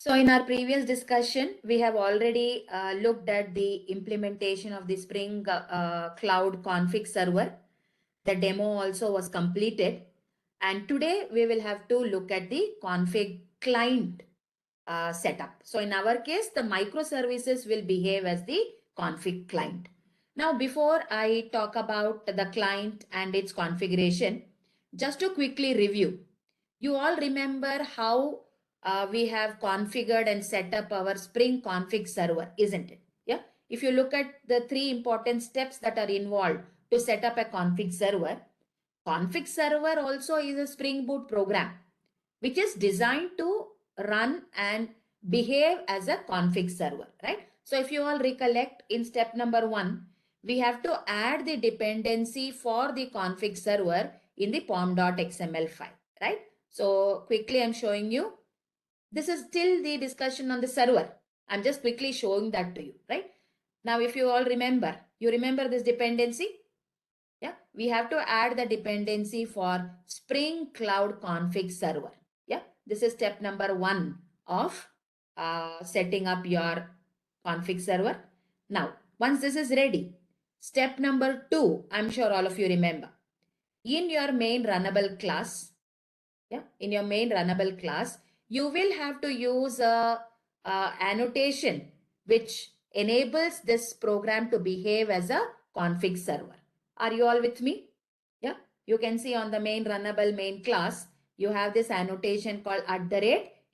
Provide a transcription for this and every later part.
So in our previous discussion, we have already looked at the implementation of the Spring Cloud config server. The demo also was completed. And today we will have to look at the config client setup. So in our case, the microservices will behave as the config client. Now, before I talk about the client and its configuration, just to quickly review, you all remember how we have configured and set up our Spring config server, isn't it? Yeah. If you look at the three important steps that are involved to set up a config server also is a Spring Boot program, which is designed to run and behave as a config server, right? So if you all recollect, in step number 1, we have to add the dependency for the config server in the pom.xml file, right? So quickly I'm showing you. This is still the discussion on the server. I'm just quickly showing that to you, right? Now, if you all remember, you remember this dependency? Yeah, we have to add the dependency for Spring Cloud config server. Yeah, this is step number 1 of setting up your config server. Now, once this is ready, step number 2, I'm sure all of you remember. In your main runnable class, in your main runnable class, you will have to use a annotation which enables this program to behave as a config server. Are you all with me? Yeah, you can see on the main runnable main class, you have this annotation called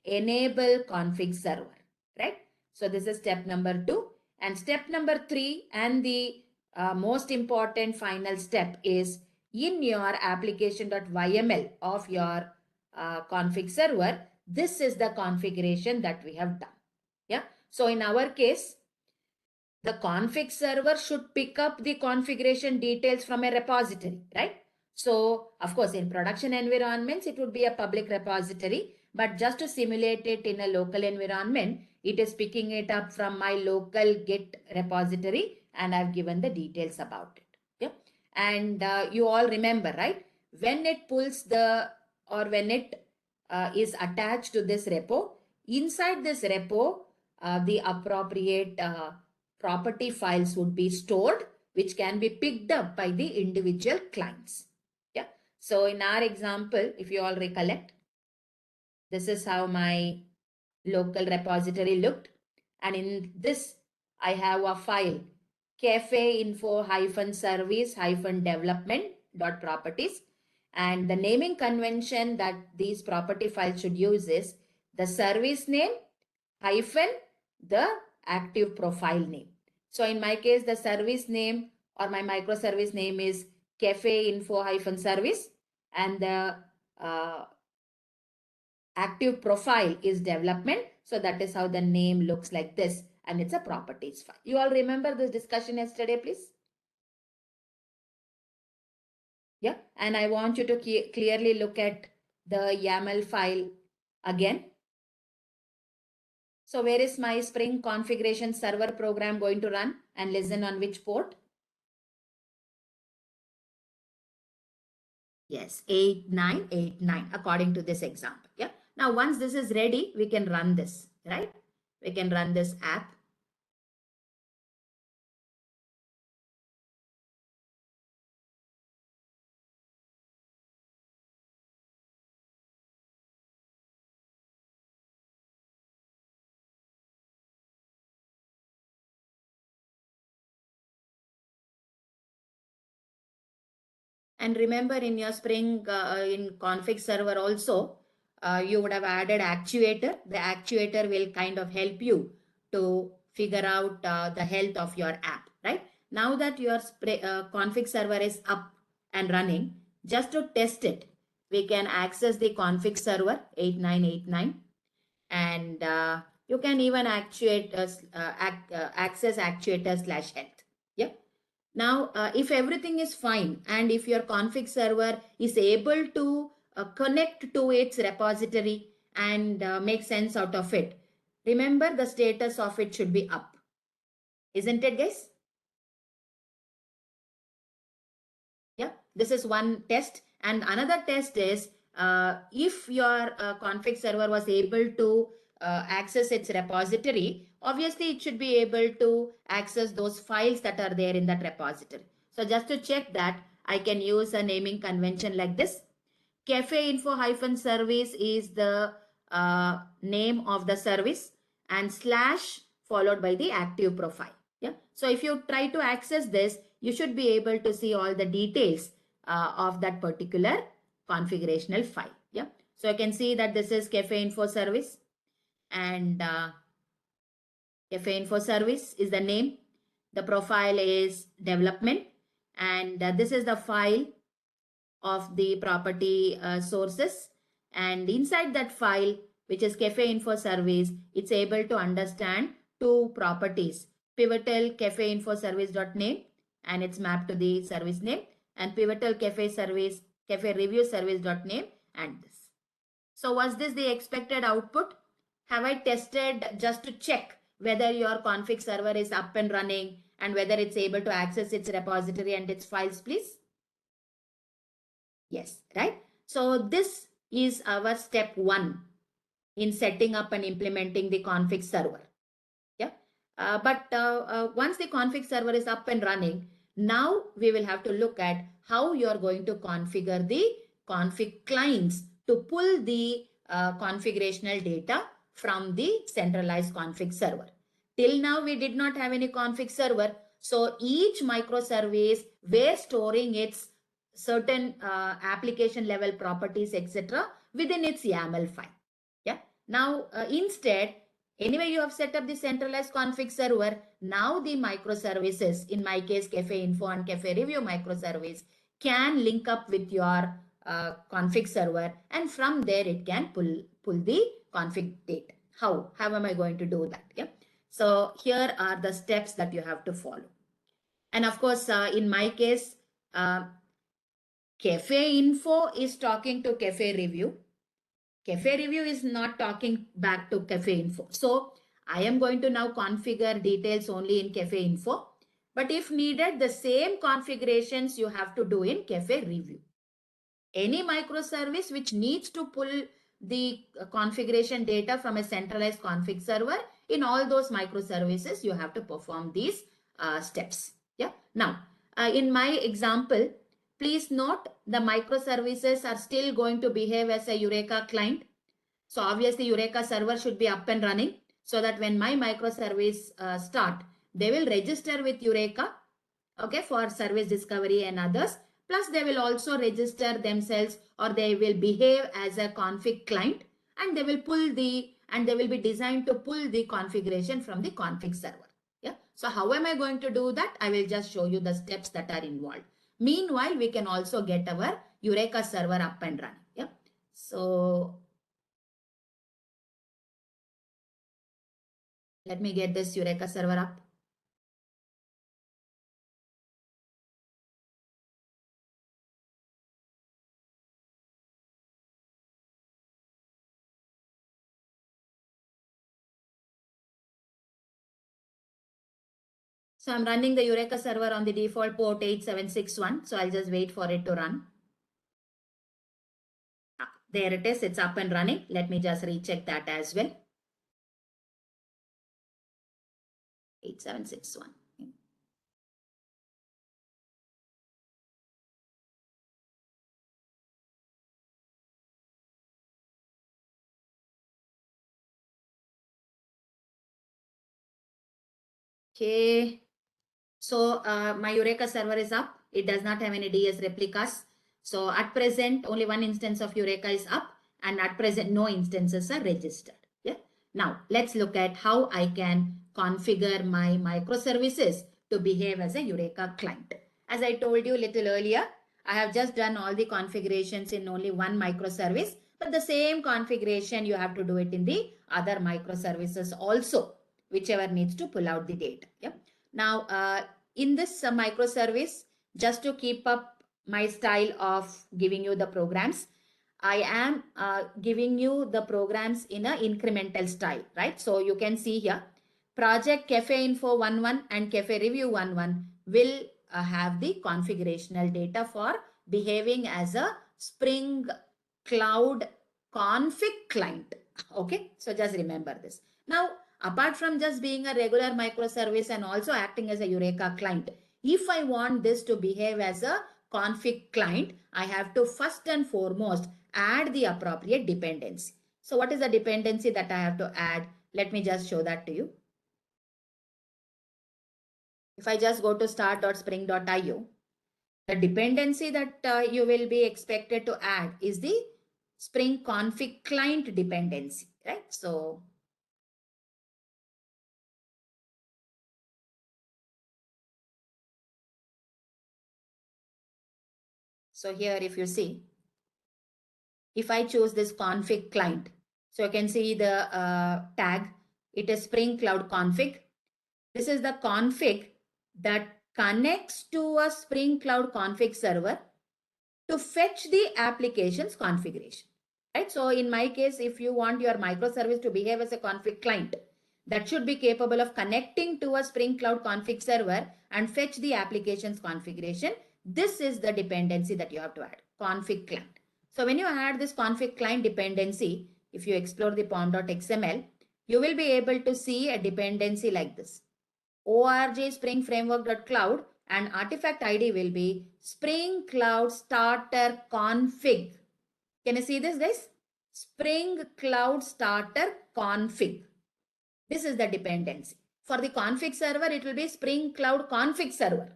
@enable config server, right? So this is step number 2. And step number 3 and the most important final step is in your application.yml of your config server, this is the configuration that we have done. Yeah. So in our case, the config server should pick up the configuration details from a repository, right? So of course, in production environments, it would be a public repository, but just to simulate it in a local environment, it is picking it up from my local Git repository, and I've given the details about it. Yeah. And you all remember, right? When it pulls when it is attached to this repo, inside this repo, the appropriate property files would be stored, which can be picked up by the individual clients. Yeah. So in our example, if you all recollect, this is how my local repository looked. And in this, I have a file cafe info service development properties. And the naming convention that these property files should use is the service name hyphen the active profile name. So in my case, the service name or my microservice name is cafe info service, and the active profile is development. So that is how the name looks like this, and it's a properties file. You all remember this discussion yesterday, please? Yeah, and I want you to clearly look at the YAML file again. So where is my Spring configuration server program going to run and listen on which port? Yes, 8989 according to this example. Yeah. Now, once this is ready, we can run this, right? We can run this app. And remember, in your Spring in config server also, you would have added actuator. The actuator will kind of help you to figure out the health of your app, right? Now that your config server is up and running, just to test it, we can access the config server 8989, and you can even access actuator/health. Yeah. Now, if everything is fine and if your config server is able to connect to its repository and make sense out of it, remember the status of it should be up. Isn't it, guys? Yeah, this is one test. And another test is if your config server was able to access its repository, obviously it should be able to access those files that are there in that repository. So just to check that, I can use a naming convention like this. Cafe info hyphen service is the name of the service, and slash followed by the active profile. Yeah. So if you try to access this, you should be able to see all the details of that particular configurational file. Yeah. So you can see that this is Cafe info service, and Cafe info service is the name. The profile is development, and this is the file of the property sources, and inside that file, which is Cafe info service, it's able to understand two properties: pivotal cafe info service.name, and it's mapped to the service name, and pivotal cafe service cafe review service.name, and this. So was this the expected output? Have I tested just to check whether your config server is up and running and whether it's able to access its repository and its files, please? Yes, right? So this is our step 1 in setting up and implementing the config server. Yeah. But once the config server is up and running, now we will have to look at how you are going to configure the config clients to pull the configurational data from the centralized config server. Till now, we did not have any config server. So each microservice, we're storing its certain application level properties, etc. within its YAML file. Yeah. Now, instead, anyway, you have set up the centralized config server. Now the microservices, in my case, Cafe Info and Cafe Review microservice, can link up with your config server, and from there it can pull the config data. How am I going to do that? Yeah. So here are the steps that you have to follow. And of course, in my case, Cafe Info is talking to Cafe Review. Cafe Review is not talking back to Cafe Info. So I am going to now configure details only in Cafe Info. But if needed, the same configurations you have to do in Cafe Review. Any microservice which needs to pull the configuration data from a centralized config server, in all those microservices, you have to perform these steps. Yeah. Now, in my example, please note the microservices are still going to behave as a Eureka client. So obviously Eureka server should be up and running, so that when my microservice start, they will register with Eureka, okay, for service discovery and others. Plus they will also register themselves, or they will behave as a config client, and they will be designed to pull the configuration from the config server. Yeah. So how am I going to do that? I will just show you the steps that are involved. Meanwhile, we can also get our Eureka server up and running. Yeah. So let me get this Eureka server up. So I'm running the Eureka server on the default port 8761. So I'll just wait for it to run. There it is. It's up and running. Let me just recheck that as well. 8761. Okay. So my Eureka server is up. It does not have any DS replicas. So at present, only one instance of Eureka is up, and at present, no instances are registered. Yeah. Now let's look at how I can configure my microservices to behave as a Eureka client. As I told you a little earlier, I have just done all the configurations in only one microservice, but the same configuration you have to do it in the other microservices also, whichever needs to pull out the data. Yeah. Now, in this microservice, just to keep up my style of giving you the programs, I am giving you the programs in an incremental style, right? So you can see here, project Cafe Info 11 and Cafe Review 11 will have the configurational data for behaving as a Spring Cloud config client. Okay, so just remember this. Now, apart from just being a regular microservice and also acting as a Eureka client, if I want this to behave as a config client, I have to first and foremost add the appropriate dependency. So what is the dependency that I have to add? Let me just show that to you. If I just go to start.spring.io, the dependency that you will be expected to add is the Spring config client dependency, right? So here, if you see, if I choose this config client, so you can see the tag, it is Spring Cloud config. This is the config that connects to a Spring Cloud config server to fetch the application's configuration, right? So in my case, if you want your microservice to behave as a config client, that should be capable of connecting to a Spring Cloud config server and fetch the application's configuration. This is the dependency that you have to add, config client. So when you add this config client dependency, if you explore the pom.xml, you will be able to see a dependency like this. org spring framework.cloud and artifact ID will be Spring Cloud Starter config. Can you see this, guys? Spring Cloud Starter config. This is the dependency. For the config server, it will be Spring Cloud config server.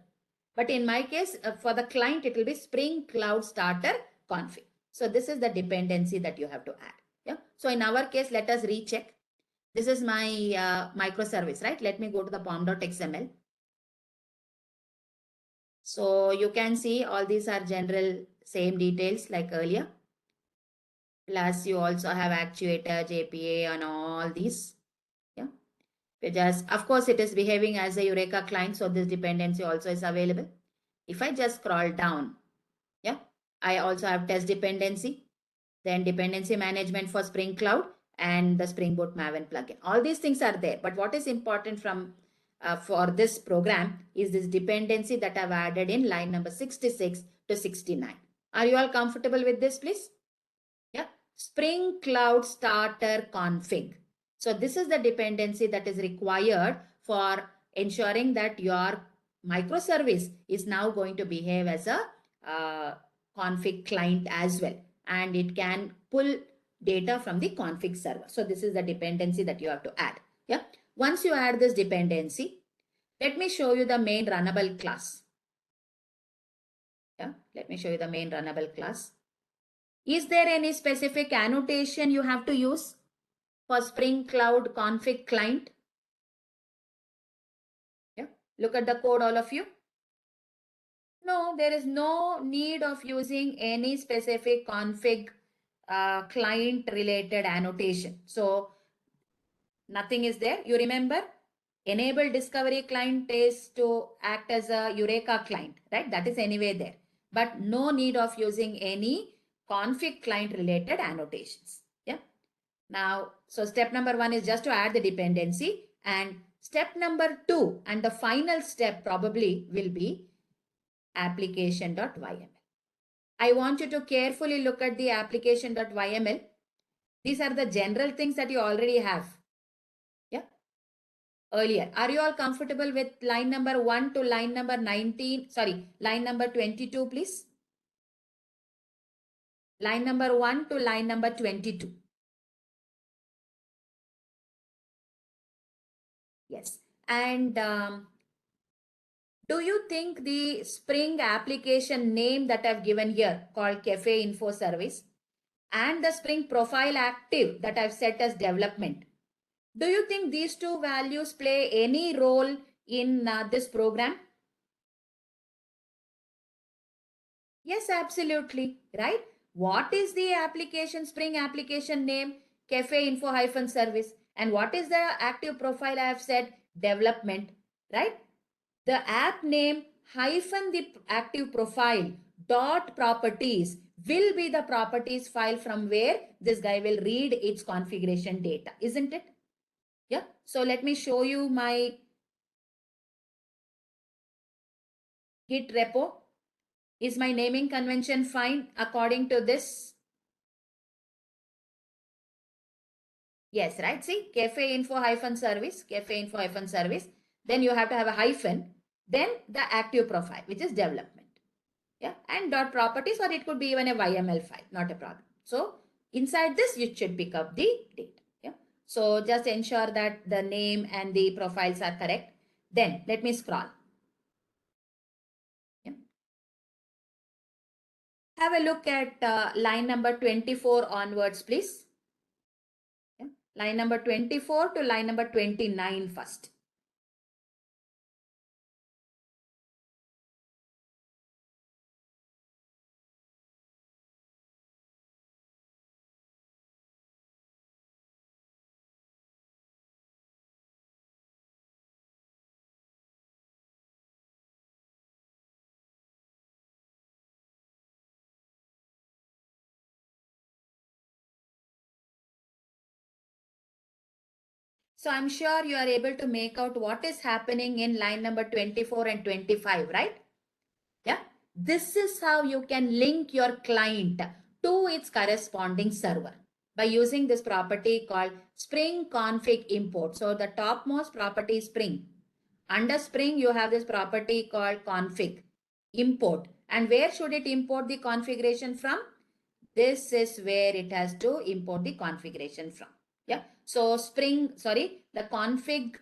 But in my case, for the client, it will be Spring Cloud Starter config. So this is the dependency that you have to add. Yeah. So in our case, let us recheck. This is my microservice, right? Let me go to the pom.xml. So you can see all these are general same details like earlier. Plus you also have actuator, JPA and all these. Yeah. Just, of course, it is behaving as a Eureka client. So this dependency also is available. If I just scroll down, yeah, I also have test dependency, then dependency management for Spring Cloud and the Spring Boot Maven plugin. All these things are there. But what is important from for this program is this dependency that I've added in line number 66 to 69. Are you all comfortable with this, please? Yeah. Spring Cloud Starter config. So this is the dependency that is required for ensuring that your microservice is now going to behave as a config client as well. And it can pull data from the config server. So this is the dependency that you have to add. Yeah. Once you add this dependency, let me show you the main runnable class. Yeah. Let me show you the main runnable class. Is there any specific annotation you have to use for Spring Cloud config client? Yeah. Look at the code, all of you. No, there is no need of using any specific config client related annotation. So nothing is there. You remember, enable discovery client is to act as a Eureka client, right? That is anyway there. But no need of using any config client related annotations. Yeah. Now, so step number 1 is just to add the dependency, and step number 2 and the final step probably will be application.yml. I want you to carefully look at the application.yml. These are the general things that you already have. Yeah. Earlier. Are you all comfortable with line number 1 to line number 19? Sorry, line number 22, please. Line number 1 to line number 22. Yes. And do you think the Spring application name that I've given here called Cafe Info Service and the Spring profile active that I've set as development, do you think these two values play any role in this program? Yes, absolutely. Right? What is the application, Spring application name? Cafe Info hyphen service. And what is the active profile I have said? Development. Right? The app name hyphen the active profile dot properties will be the properties file from where this guy will read its configuration data, isn't it? Yeah. So let me show you my Git repo. Is my naming convention fine according to this? Yes, right. See, cafe info hyphen service, cafe info hyphen service. Then you have to have a hyphen. Then the active profile, which is development. Yeah, and dot properties, or it could be even a YML file, not a problem. So inside this, you should pick up the data. Yeah. So just ensure that the name and the profiles are correct. Then let me scroll. Yeah. Have a look at line number 24 onwards, please. Yeah. Line number 24 to line number 29 first. So I'm sure you are able to make out what is happening in line number 24 and 25, right? Yeah. This is how you can link your client to its corresponding server by using this property called Spring Config Import. So the topmost property is Spring. Under Spring, you have this property called Config Import. And where should it import the configuration from? This is where it has to import the configuration from. Yeah. So the config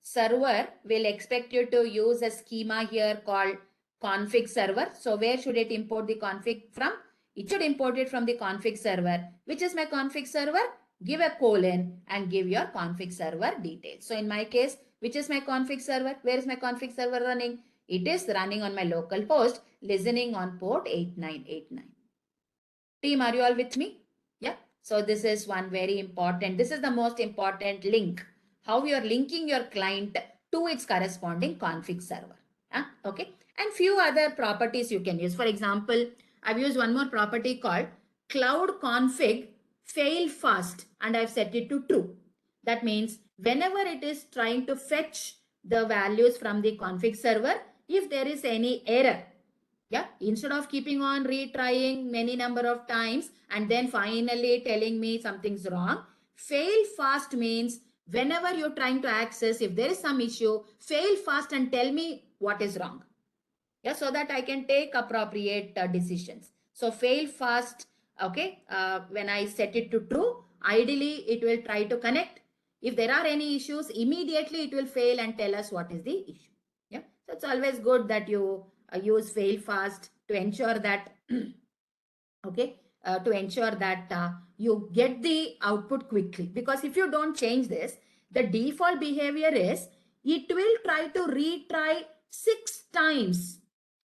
server will expect you to use a schema here called config server. So where should it import the config from? It should import it from the config server. Which is my config server? Give a colon and give your config server details. So in my case, which is my config server? Where is my config server running? It is running on my local host, listening on port 8989. Team, are you all with me? Yeah. So this is one very important. This is the most important link. How you are linking your client to its corresponding config server. Okay. And few other properties you can use. For example, I've used one more property called cloud config fail fast, and I've set it to true. That means whenever it is trying to fetch the values from the config server, if there is any error, yeah, instead of keeping on retrying many number of times and then finally telling me something's wrong, fail fast means whenever you're trying to access, if there is some issue, fail fast and tell me what is wrong. Yeah, so that I can take appropriate decisions. So fail fast. Okay, when I set it to true, ideally it will try to connect. If there are any issues, immediately it will fail and tell us what is the issue. Yeah, so it's always good that you use fail fast to ensure that okay, to ensure that you get the output quickly. Because if you don't change this, the default behavior is it will try to retry 6 times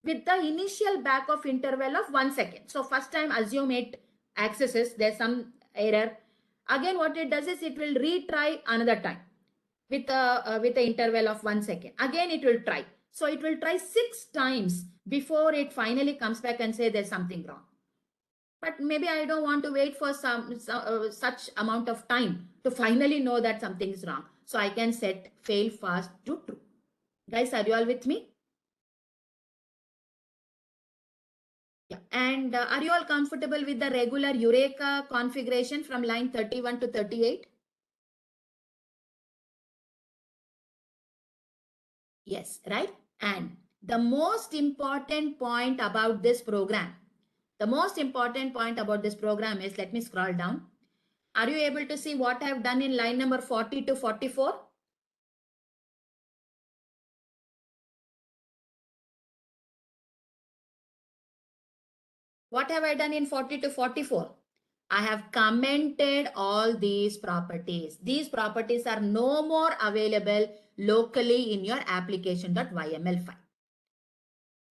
with the initial back of interval of 1 second. So first time assume it accesses, there's some error. Again, what it does is it will retry another time with the interval of 1 second. Again, it will try. So it will try 6 times before it finally comes back and say there's something wrong. But maybe I don't want to wait for such amount of time to finally know that something is wrong. So I can set fail fast to true. Guys, are you all with me? Yeah. And are you all comfortable with the regular Eureka configuration from line 31 to 38? Yes, right? And the most important point about this program, is, let me scroll down. Are you able to see what I have done in line number 40 to 44? What have I done in 40 to 44? I have commented all these properties. These properties are no more available locally in your application.yml file.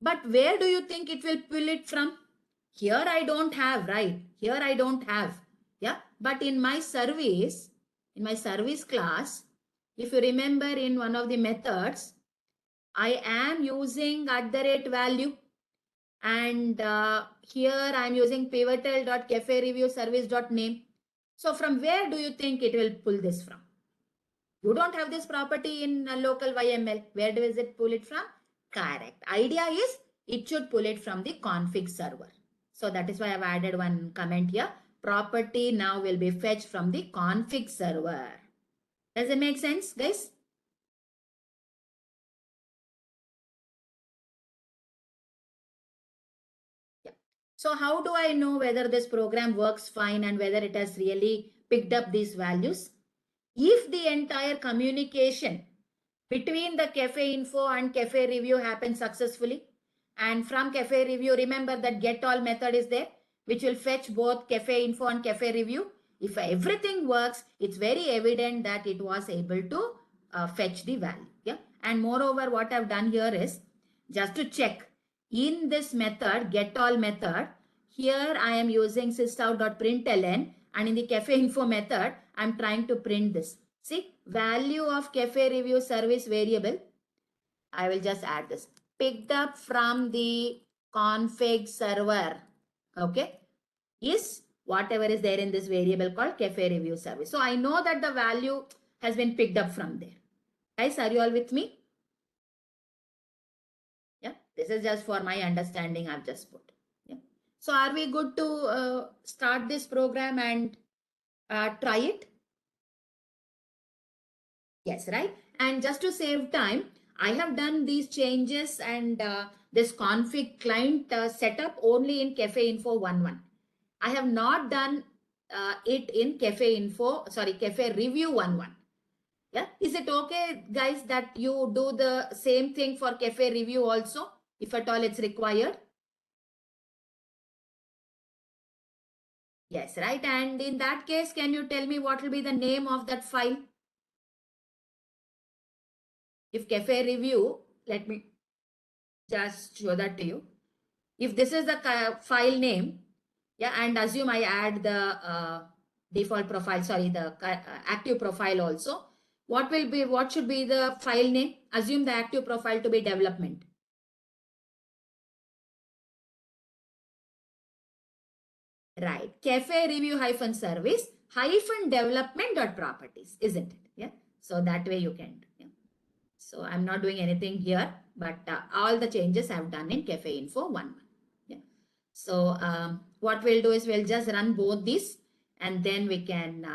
But where do you think it will pull it from? Here I don't have, right? Here I don't have. Yeah. But in my service class, if you remember in one of the methods, I am using @value. And here I'm using pivotal.cafe-review-service.name. So from where do you think it will pull this from? You don't have this property in local YML. Where does it pull it from? Correct. Idea is it should pull it from the config server. So that is why I've added one comment here. property now will be fetched from the config server. Does it make sense, guys? Yeah. So how do I know whether this program works fine and whether it has really picked up these values? If the entire communication between the cafe info and cafe review happens successfully, and from cafe review, remember that get all method is there, which will fetch both cafe info and cafe review. If everything works, it's very evident that it was able to fetch the value. Yeah. And moreover, what I've done here is just to check in this method, get all method, here I am using sysout.println, and in the cafe info method, I'm trying to print this. See, value of cafe review service variable. I will just add this. Picked up from the config server. Okay. Is whatever is there in this variable called cafe review service. So I know that the value has been picked up from there. Guys, are you all with me? Yeah. This is just for my understanding I've just put. Yeah. So are we good to start this program and try it? Yes, right. And just to save time, I have done these changes and this config client setup only in Cafe Info 1.1. I have not done it in Cafe Info, sorry, Cafe Review 1.1. Yeah. Is it okay, guys, that you do the same thing for Cafe Review also, if at all it's required? Yes, right. And in that case, can you tell me what will be the name of that file? If Cafe Review, let me just show that to you. If this is the file name, yeah, and assume I add the default profile, sorry, the active profile also, what should be the file name? Assume the active profile to be development. Right. Cafe review hyphen service hyphen development dot properties, isn't it? Yeah. So that way you can. Yeah. So I'm not doing anything here, but all the changes I've done in Cafe Info 1.1. Yeah. So what we'll do is we'll just run both these and then we can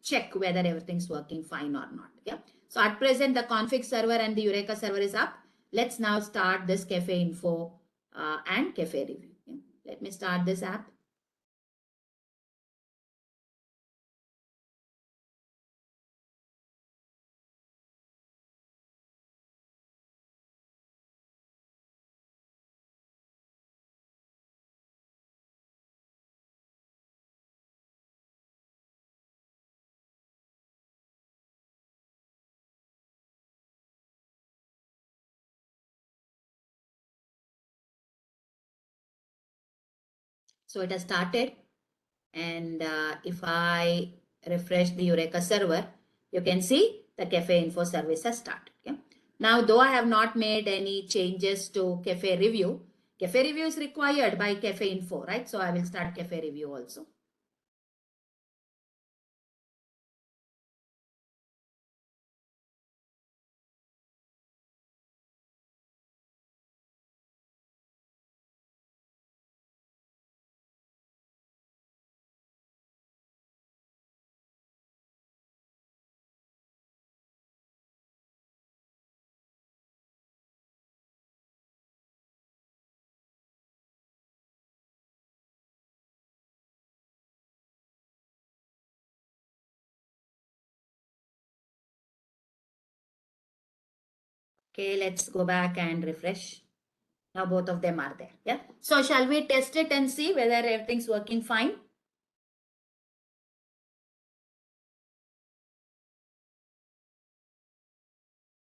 check whether everything's working fine or not. Yeah. So at present, the config server and the Eureka server is up. Let's now start this Cafe Info and Cafe Review. Yeah. Let me start this app. So it has started. And if I refresh the Eureka server, you can see the Cafe Info service has started. Yeah? Now, though I have not made any changes to Cafe Review is required by Cafe Info, right? So I will start Cafe Review also. Okay, let's go back and refresh. Now both of them are there. Yeah. So shall we test it and see whether everything's working fine?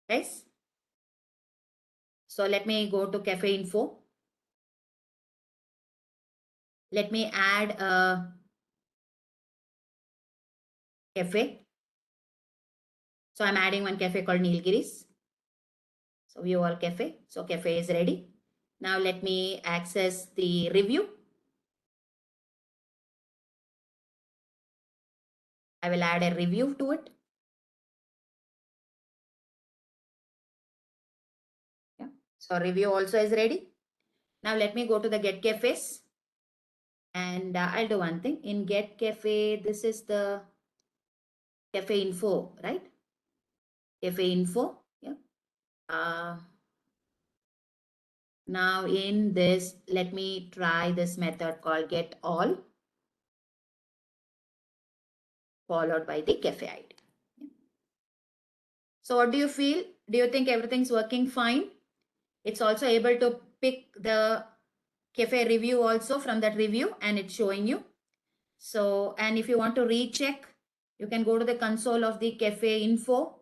Yes. So let me go to Cafe Info. Let me add a cafe. So I'm adding one cafe called Nilgiris. So view all cafe. So cafe is ready. Now let me access the review. I will add a review to it. Yeah. So review also is ready. Now let me go to the get cafes And I'll do one thing. In Get Cafe, this is the cafe info, right? Cafe info. Yeah. Now in this, let me try this method called get all followed by the cafe ID. So what do you feel? Do you think everything's working fine? It's also able to pick the cafe review also from that review and it's showing you. So, and if you want to recheck, you can go to the console of the cafe info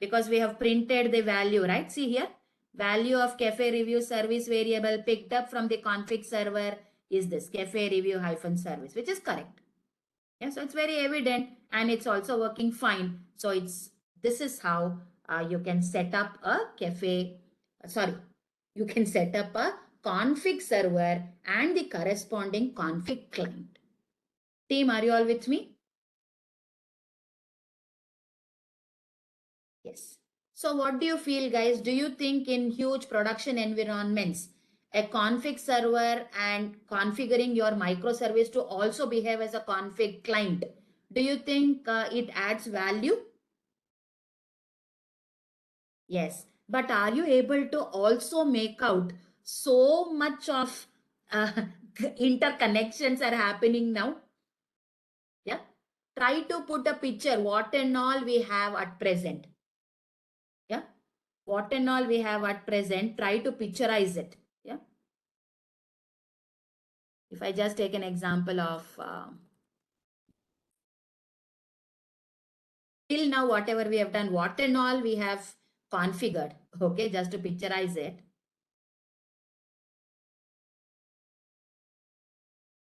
because we have printed the value, right? See here, value of cafe review service variable picked up from the config server is this cafe review hyphen service, which is correct. Yeah, so it's very evident and it's also working fine. So this is how you can set up a cafe, you can set up a config server and the corresponding config client. Team, are you all with me? Yes. So what do you feel, guys? Do you think in huge production environments, a config server and configuring your microservice to also behave as a config client, do you think it adds value? Yes. But are you able to also make out so much of interconnections are happening now? Yeah. Try to put a picture what and all we have at present. Yeah. What and all we have at present, try to picturize it. Yeah. If I just take an example of till now, whatever we have done, what and all we have configured. Okay, just to picturize it.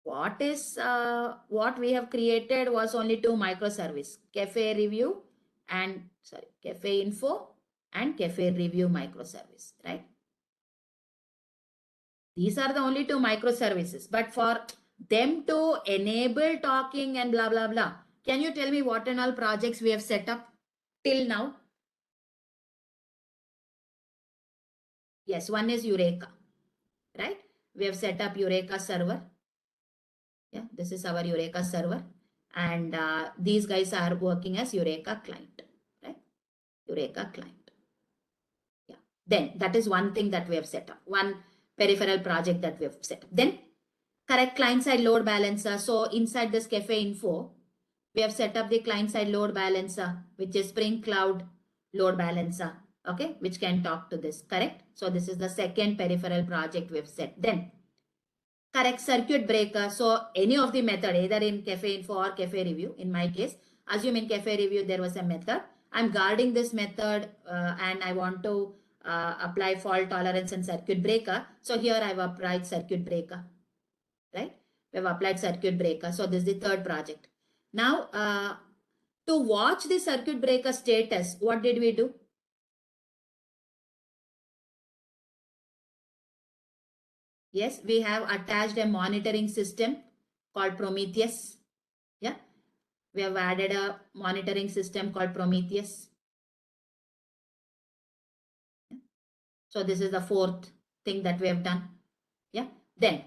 What we have created was only two microservice, cafe review and cafe info and cafe review microservice, right? These are the only two microservices, but for them to enable talking and blah, blah, blah. Can you tell me what and all projects we have set up till now? Yes, one is Eureka, right? We have set up Eureka server. Yeah, this is our Eureka server. And these guys are working as Eureka client, right? Eureka client. Yeah. Then that is one thing that we have set up. One peripheral project that we have set up. Then correct client-side load balancer. So inside this cafe info, we have set up the client-side load balancer, which is Spring Cloud load balancer, okay, which can talk to this, correct? So this is the second peripheral project we have set. Then correct circuit breaker. So any of the method, either in cafe info or cafe review, in my case, assume in cafe review, there was a method. I'm guarding this method and I want to apply fault tolerance and circuit breaker. So here I've applied circuit breaker, right? We have applied circuit breaker. So this is the third project. Now, to watch the circuit breaker status, what did we do? Yes, we have attached a monitoring system called Prometheus. Yeah, we have added a monitoring system called Prometheus. Yeah. So this is the fourth thing that we have done. Yeah. Then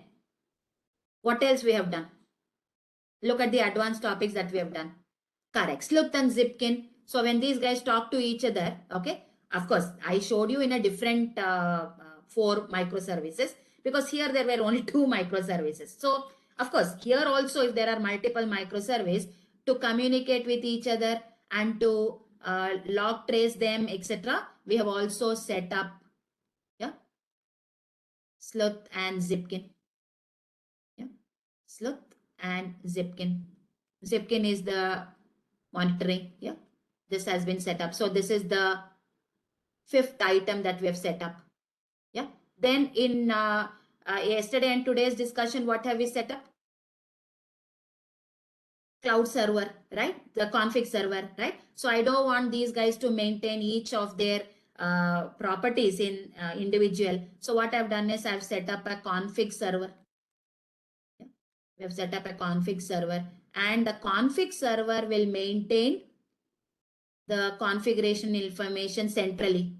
what else we have done? Look at the advanced topics that we have done. Correct. Sleuth and Zipkin. So when these guys talk to each other, okay, of course, I showed you in a different 4 microservices because here there were only 2 microservices. So of course, here also if there are multiple microservices to communicate with each other and to log trace them, etc., we have also set up, yeah, Sleuth and Zipkin. Yeah, Sleuth and Zipkin. Zipkin is the monitoring. Yeah, this has been set up. So this is the 5th item that we have set up. Yeah. Then in yesterday and today's discussion, what have we set up? Cloud server, right? The config server, right? So I don't want these guys to maintain each of their properties in individual. So what I've done is I've set up a config server. Yeah. We have set up a config server and the config server will maintain the configuration information centrally.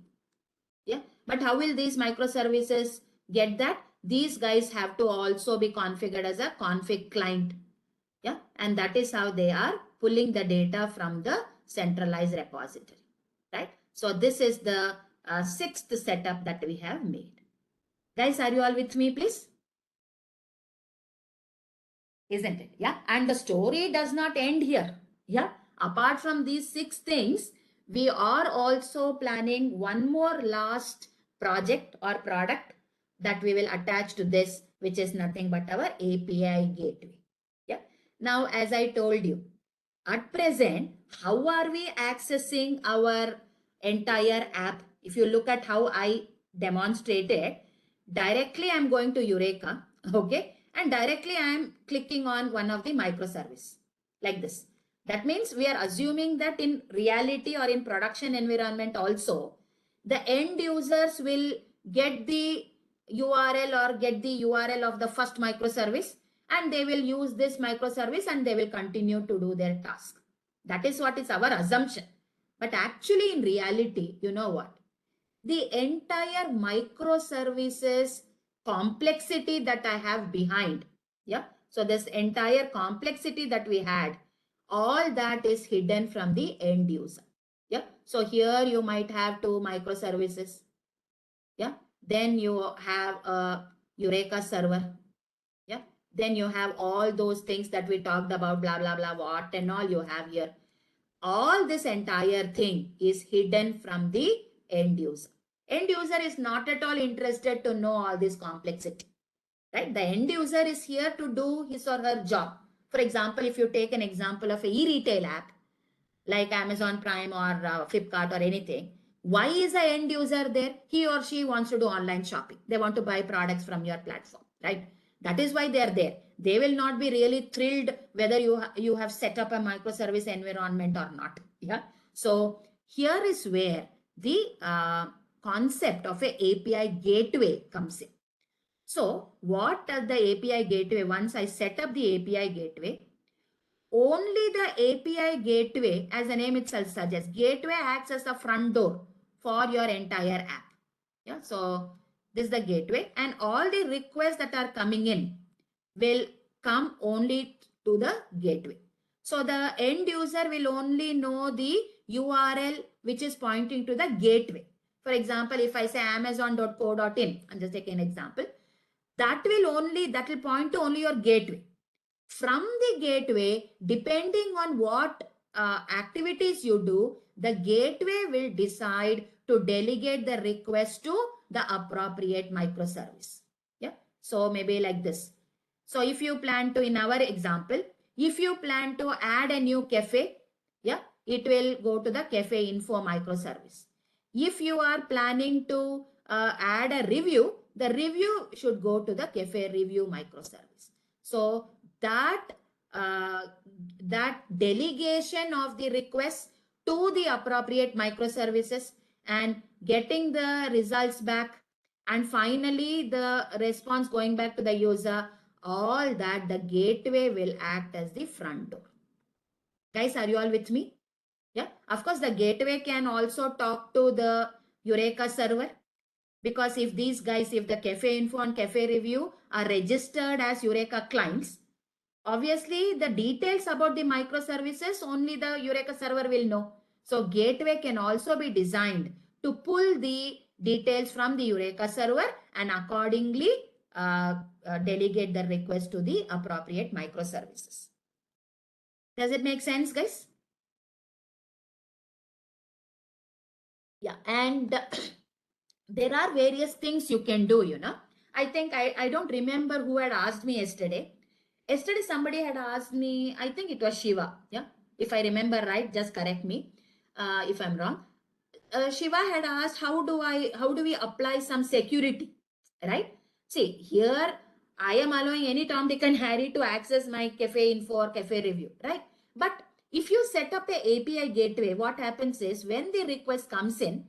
Yeah. But how will these microservices get that? these guys have to also be configured as a config client. Yeah, and that is how they are pulling the data from the centralized repository, right? So this is the sixth setup that we have made. Guys, are you all with me, please? Isn't it? Yeah, and the story does not end here. Yeah, apart from these 6 things, we are also planning one more last project or product that we will attach to this, which is nothing but our API gateway. Yeah. Now, as I told you, at present, how are we accessing our entire app? If you look at how I demonstrated, directly I'm going to Eureka, okay? And directly I'm clicking on one of the microservice like this. That means we are assuming that in reality or in production environment also, the end users will get the URL or get the URL of the first microservice, and they will use this microservice and they will continue to do their task. That is what is our assumption. But actually in reality, you know what? The entire microservices complexity that I have behind, yeah. So this entire complexity that we had, all that is hidden from the end user. Yeah. So here you might have 2 microservices. Yeah. Then you have a Eureka server. Yeah. Then you have all those things that we talked about, blah, blah, blah, what and all you have here. All this entire thing is hidden from the end user. End user is not at all interested to know all this complexity, right? The end user is here to do his or her job. For example, if you take an example of a e-retail app like Amazon Prime or Flipkart or anything, why is the end user there? He or she wants to do online shopping. They want to buy products from your platform, right? That is why they are there. They will not be really thrilled whether you have set up a microservice environment or not. Yeah. So here is where the concept of a API gateway comes in. So what does the API gateway? Once I set up the API gateway, only the API gateway, as the name itself suggests, gateway acts as the front door for your entire app. Yeah, so this is the gateway, and all the requests that are coming in will come only to the gateway. So the end user will only know the URL which is pointing to the gateway. For example, if I say amazon.co.in, I'm just taking an example, that will point to only your gateway. From the gateway, depending on what activities you do, the gateway will decide to delegate the request to the appropriate microservice. Yeah. So maybe like this. So if you plan to, in our example, if you plan to add a new cafe, yeah, it will go to the cafe info microservice. If you are planning to add a review, the review should go to the cafe review microservice. So that that delegation of the request to the appropriate microservices and getting the results back, and finally the response going back to the user, all that the gateway will act as the front door. Guys, are you all with me? Yeah, of course the gateway can also talk to the Eureka server, because if these guys, if the cafe info and cafe review are registered as Eureka clients, obviously the details about the microservices only the Eureka server will know. So gateway can also be designed to pull the details from the Eureka server and accordingly delegate the request to the appropriate microservices. Does it make sense, guys? Yeah, and there are various things you can do, you know. I think I don't remember who had asked me yesterday. Yesterday somebody had asked me, I think it was Shiva. Yeah, if I remember right, just correct me if I'm wrong. Shiva had asked, how do we apply some security, right? See, here I am allowing any Tom, Dick and Harry to access my cafe info or cafe review, right? But if you set up a API gateway, what happens is when the request comes in,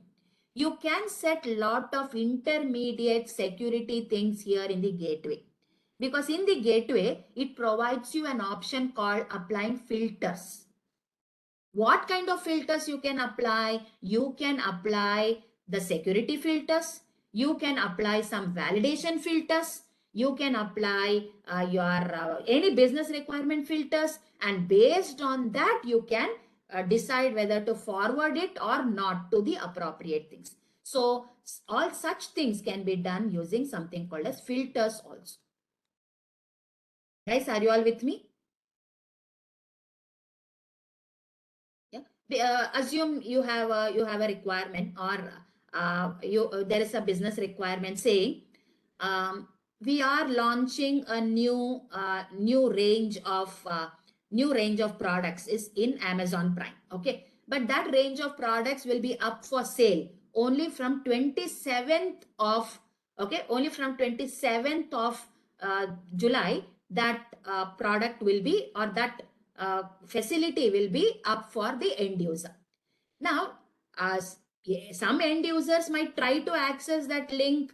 you can set lot of intermediate security things here in the gateway. Because in the gateway, it provides you an option called applying filters. What kind of filters you can apply? You can apply the security filters. You can apply some validation filters. You can apply your any business requirement filters, and based on that, you can decide whether to forward it or not to the appropriate things. So all such things can be done using something called as filters also. Guys, are you all with me? Yeah. Assume you have a requirement, or there is a business requirement saying we are launching a new range of products is in Amazon Prime. Okay, but that range of products will be up for sale only from 27th of only from 27th of July. That product will be, or that facility will be up for the end user. Now, some end users might try to access that link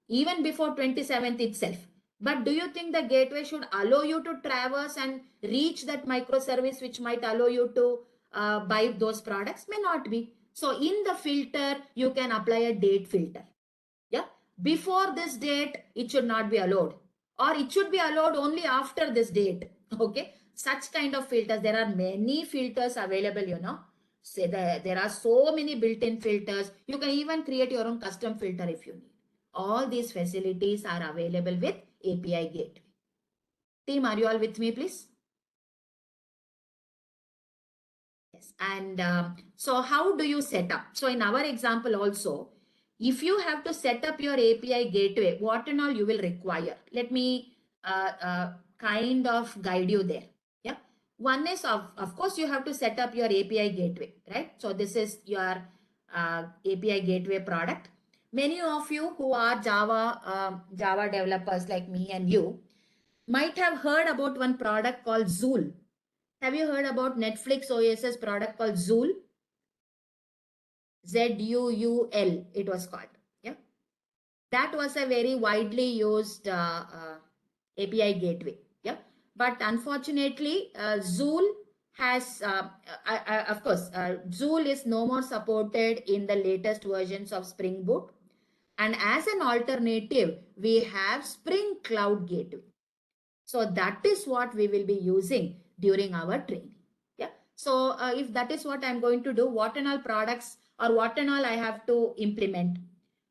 even before 27th itself. But do you think the gateway should allow you to traverse and reach that microservice which might allow you to buy those products? May not be. So in the filter, you can apply a date filter. Yeah. Before this date, it should not be allowed. Or it should be allowed only after this date. Okay. Such kind of filters. There are many filters available, Say there are so many built-in filters. You can even create your own custom filter if you need. All these facilities are available with API Gateway. Team, are you all with me, please? Yes. And so how do you set up? So in our example also, if you have to set up your API Gateway, what and all you will require? Let me kind of guide you there. Yeah. One is, of course, you have to set up your API Gateway, right? So this is your API Gateway product. Many of you who are Java developers like me and you might have heard about one product called Zool. Have you heard about Netflix OS's product called Zool? Zuul, it was called. Yeah. That was a very widely used API gateway. Yeah. But unfortunately, Zool has, of course, Zool is no more supported in the latest versions of Spring Boot. And as an alternative, we have Spring Cloud Gateway. So that is what we will be using during our training. Yeah. So if that is what I'm going to do, what and all products or what and all I have to implement.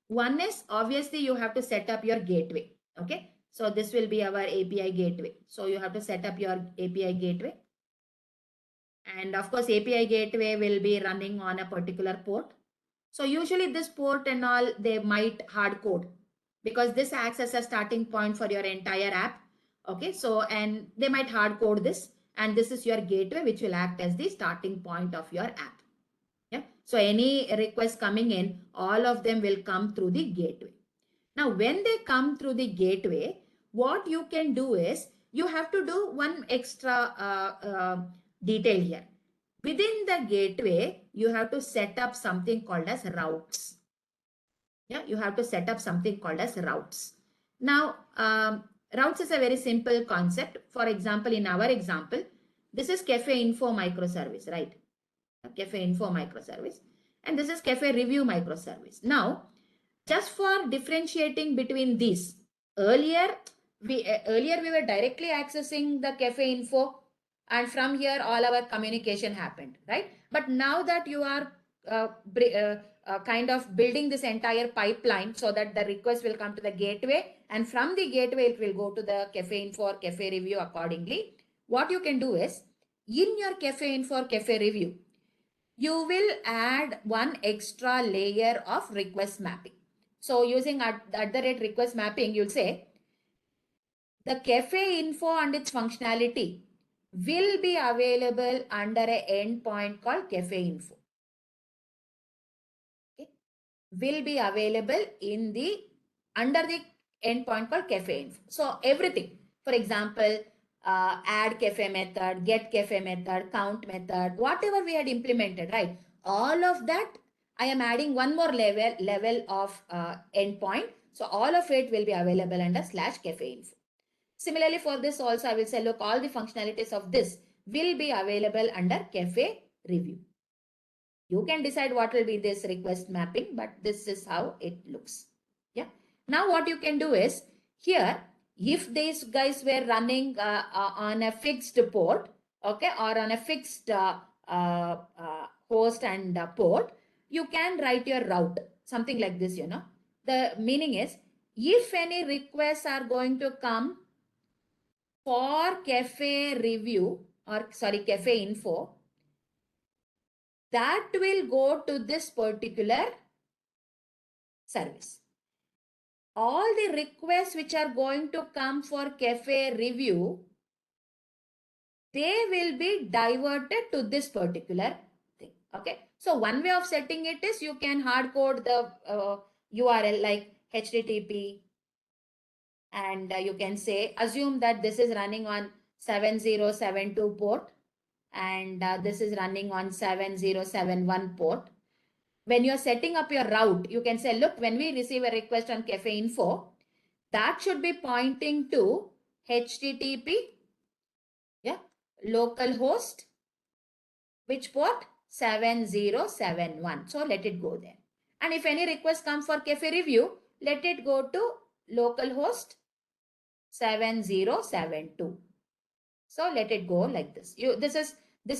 One is obviously you have to set up your gateway. Okay. So this will be our API gateway. So you have to set up your API gateway. And of course, API gateway will be running on a particular port. So usually this port and all, they might hard code because this acts as a starting point for your entire app. Okay, so and they might hard code this, and this is your gateway which will act as the starting point of your app. Yeah. So any request coming in, all of them will come through the gateway. Now, when they come through the gateway, what you can do is you have to do one extra detail here. Within the gateway, you have to set up something called as routes. Yeah, you have to set up something called as routes. Now, routes is a very simple concept. For example, in our example, this is Cafe Info microservice, right? Cafe Info microservice. And this is Cafe Review microservice. Now, just for differentiating between these, earlier we were directly accessing the Cafe Info, and from here all our communication happened, right? But now that you are kind of building this entire pipeline so that the request will come to the gateway, and from the gateway it will go to the Cafe Info or Cafe Review accordingly. What you can do is, in your Cafe Info or Cafe Review, you will add one extra layer of request mapping. So using at the rate request mapping, you'll say the Cafe Info and its functionality will be available under an endpoint called Cafe Info. Okay. Will be available in the under the endpoint called Cafe Info. So everything, for example, add cafe method, get cafe method, count method, whatever we had implemented, right? All of that, I am adding one more level of endpoint. So all of it will be available under /cafe info. Similarly, for this also, I will say, look, all the functionalities of this will be available under Cafe Review. You can decide what will be this request mapping, but this is how it looks. Now what you can do is, here, if these guys were running on a fixed port, okay, or on a fixed host and port, you can write your route, something like this, you know. The meaning is, if any requests are going to come for cafe review, or sorry, cafe info, that will go to this particular service. All the requests which are going to come for cafe review, they will be diverted to this particular thing. Okay. So one way of setting it is, you can hard code the URL like HTTP, and you can say, assume that this is running on 7072 port, and this is running on 7071 port. When you're setting up your route, you can say, look, when we receive a request on cafe info, that should be pointing to HTTP, yeah, localhost, which port? 7071. So let it go there. And if any request comes for cafe review, let it go to localhost 7072. So let it go like this. This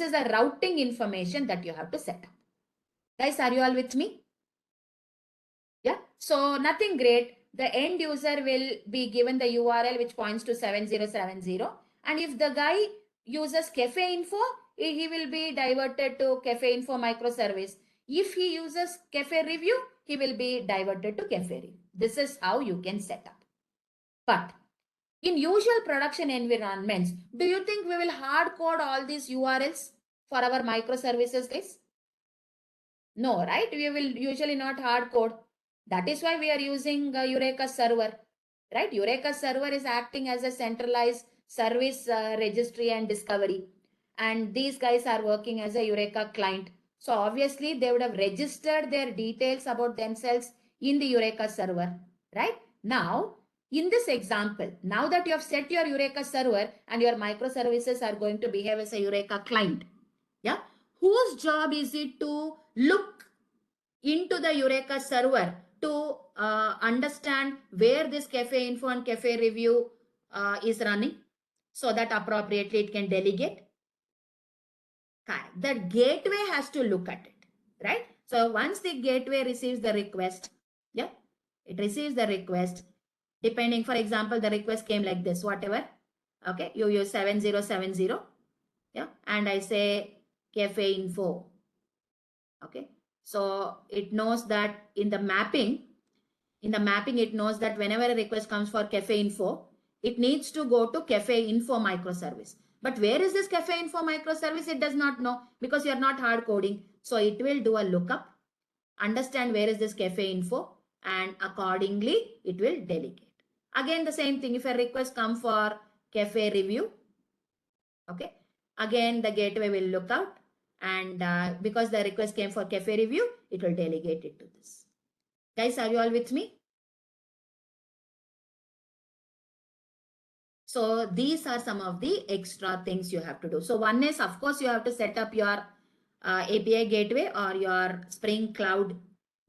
is the routing information that you have to set up. Guys, are you all with me? Yeah. So nothing great. The end user will be given the URL which points to 7070. And if the guy uses cafe info, he will be diverted to cafe info microservice. If he uses cafe review, he will be diverted to cafe review. This is how you can set up. But in usual production environments, do you think we will hard code all these URLs for our microservices, guys? No, right? We will usually not hard code. That is why we are using Eureka server, right? Eureka server is acting as a centralized service registry and discovery. And these guys are working as a Eureka client. So obviously they would have registered their details about themselves in the Eureka server, right? Now, in this example, now that you have set your Eureka server and your microservices are going to behave as a Eureka client, yeah, whose job is it to look into the Eureka server to understand where this cafe info and cafe review is running, so that appropriately it can delegate? The gateway has to look at it, right? So once the gateway receives the request, yeah, it receives the request, depending, for example, the request came like this, whatever, okay, you use 7070, yeah, and I say cafe info, okay. So it knows that in the mapping, it knows that whenever a request comes for cafe info, it needs to go to cafe info microservice. But where is this cafe info microservice? It does not know, because you are not hard coding. So it will do a lookup, understand where is this cafe info, and accordingly it will delegate. Again, the same thing, if a request comes for cafe review, okay, again the gateway will look out, and because the request came for cafe review, it will delegate it to this. Guys, are you all with me? So these are some of the extra things you have to do. So one is, of course, you have to set up your API gateway or your Spring Cloud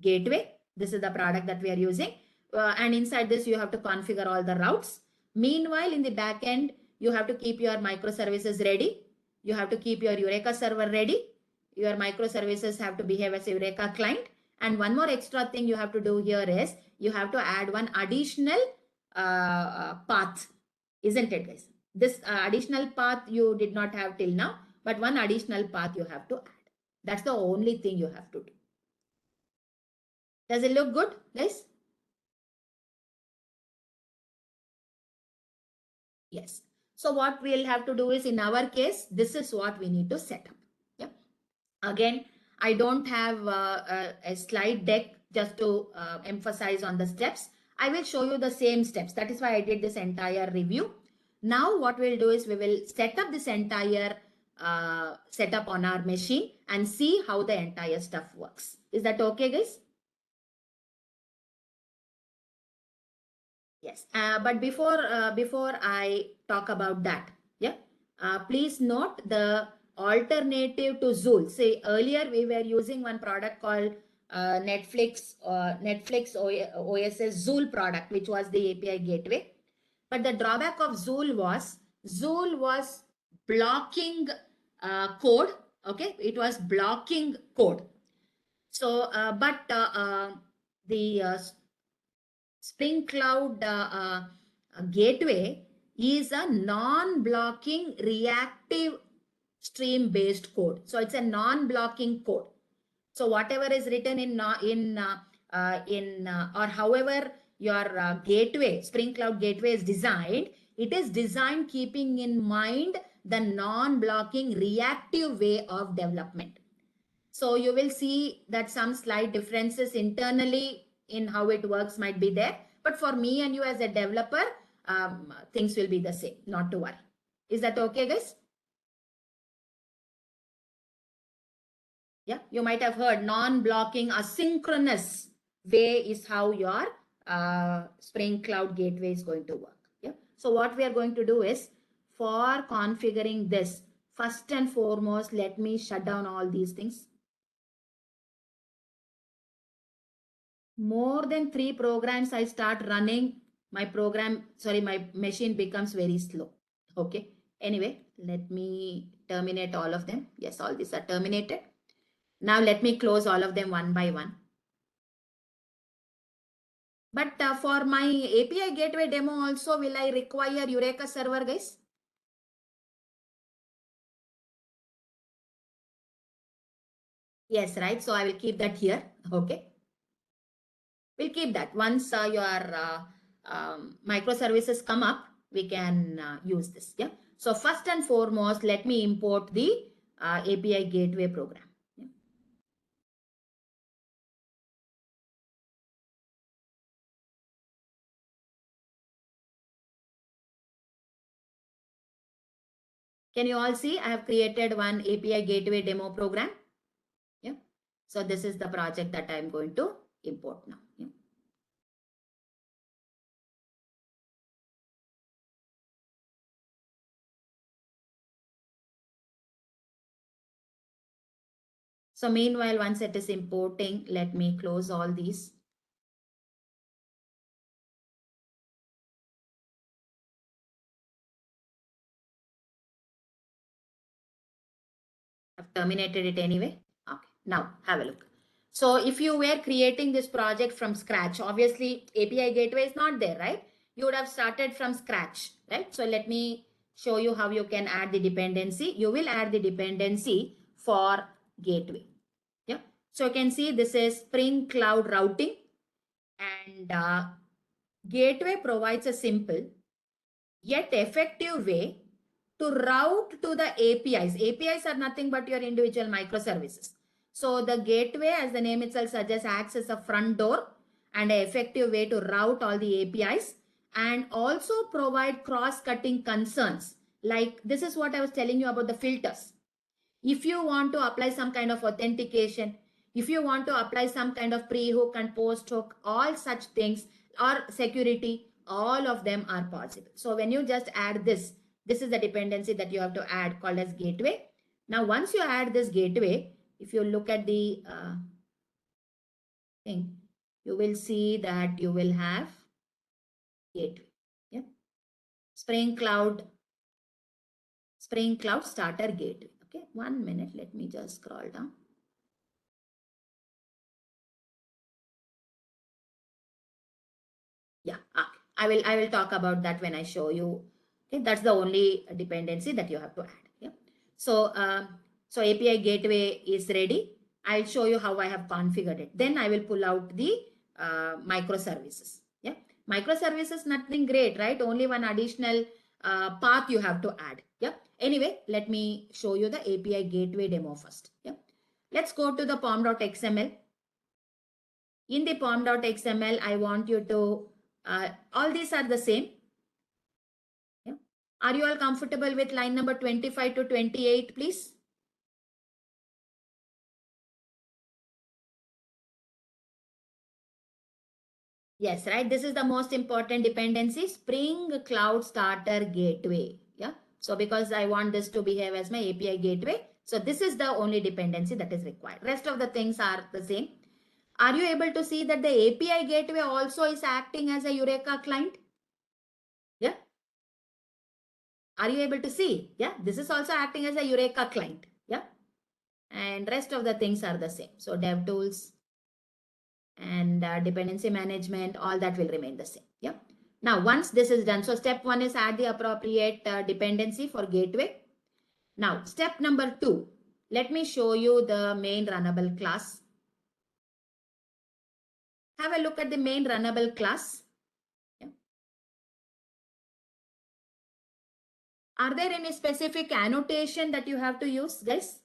gateway. This is the product that we are using. And inside this, you have to configure all the routes. Meanwhile, in the back end, you have to keep your microservices ready. You have to keep your Eureka server ready. Your microservices have to behave as a Eureka client. And one more extra thing you have to do here is, you have to add one additional path. Isn't it, guys? This additional path you did not have till now, but one additional path you have to add. That's the only thing you have to do. Does it look good, guys? Yes. So what we'll have to do is, in our case, this is what we need to set up. Yeah. Again, I don't have a slide deck just to emphasize on the steps. I will show you the same steps. That is why I did this entire review. Now what we'll do is, we will set up this entire setup on our machine and see how the entire stuff works. Is that okay, guys? Yes. But before I talk about that, yeah, please note the alternative to Zool. Say earlier we were using one product called Netflix OSS Zool product, which was the API gateway. But the drawback of Zool was blocking code. Okay, it was blocking code. So, the Spring Cloud gateway is a non-blocking reactive stream-based code. So it's a non-blocking code. So whatever is written or however your gateway, Spring Cloud gateway is designed, it is designed keeping in mind the non-blocking reactive way of development. So you will see that some slight differences internally in how it works might be there. But for me and you as a developer, things will be the same, not to worry. Is that okay, guys? Yeah, you might have heard non-blocking asynchronous way is how your Spring Cloud gateway is going to work. Yeah. So what we are going to do is, for configuring this, first and foremost, let me shut down all these things. More than 3 programs I start running, my machine becomes very slow. Okay. Anyway, let me terminate all of them. Yes, all these are terminated. Now let me close all of them one by one. But for my API gateway demo also, will I require Eureka server, guys? Yes, right. So I will keep that here. Okay. We'll keep that. Once your microservices come up, we can use this. Yeah. So first and foremost, let me import the API gateway program. Yeah. Can you all see? I have created one API gateway demo program. Yeah. So this is the project that I'm going to import now. Yeah. So meanwhile, once it is importing, let me close all these. I've terminated it anyway. Okay, now have a look. So if you were creating this project from scratch, obviously API gateway is not there, right? You would have started from scratch, right? So let me show you how you can add the dependency. You will add the dependency for gateway. Yeah. So you can see this is Spring Cloud routing, and gateway provides a simple yet effective way to route to the APIs. APIs are nothing but your individual microservices. So the gateway, as the name itself suggests, acts as a front door and an effective way to route all the APIs, and also provide cross-cutting concerns. Like this is what I was telling you about the filters. If you want to apply some kind of authentication, if you want to apply some kind of pre-hook and post-hook, all such things, or security, all of them are possible. So when you just add this is the dependency that you have to add, called as gateway. Now, once you add this gateway, if you look at the thing, you will see that you will have gateway. Yeah. Spring Cloud starter gateway. Okay, 1 minute. Let me just scroll down. Yeah, I will talk about that when I show you. Okay, that's the only dependency that you have to add. Yeah. So so API gateway is ready. I'll show you how I have configured it. Then I will pull out the microservices. Yeah, microservices, nothing great, right? Only one additional path you have to add. Yeah. Anyway, let me show you the API gateway demo first. Yeah. Let's go to the pom.xml. In the pom.xml, I want you to all these are the same. Yeah. Are you all comfortable with line number 25 to 28, please? Yes, right. This is the most important dependency, Spring Cloud Starter Gateway. Yeah. So because I want this to behave as my API gateway, so this is the only dependency that is required. Rest of the things are the same. Are you able to see that the API gateway also is acting as a Eureka client? Yeah. Are you able to see? Yeah. This is also acting as a Eureka client. Yeah. And rest of the things are the same. So DevTools and dependency management, all that will remain the same. Yeah. Now, once this is done, so step 1 is add the appropriate dependency for gateway. Now, step number 2, let me show you the main runnable class. Have a look at the main runnable class. Yeah. Are there any specific annotation that you have to use, guys?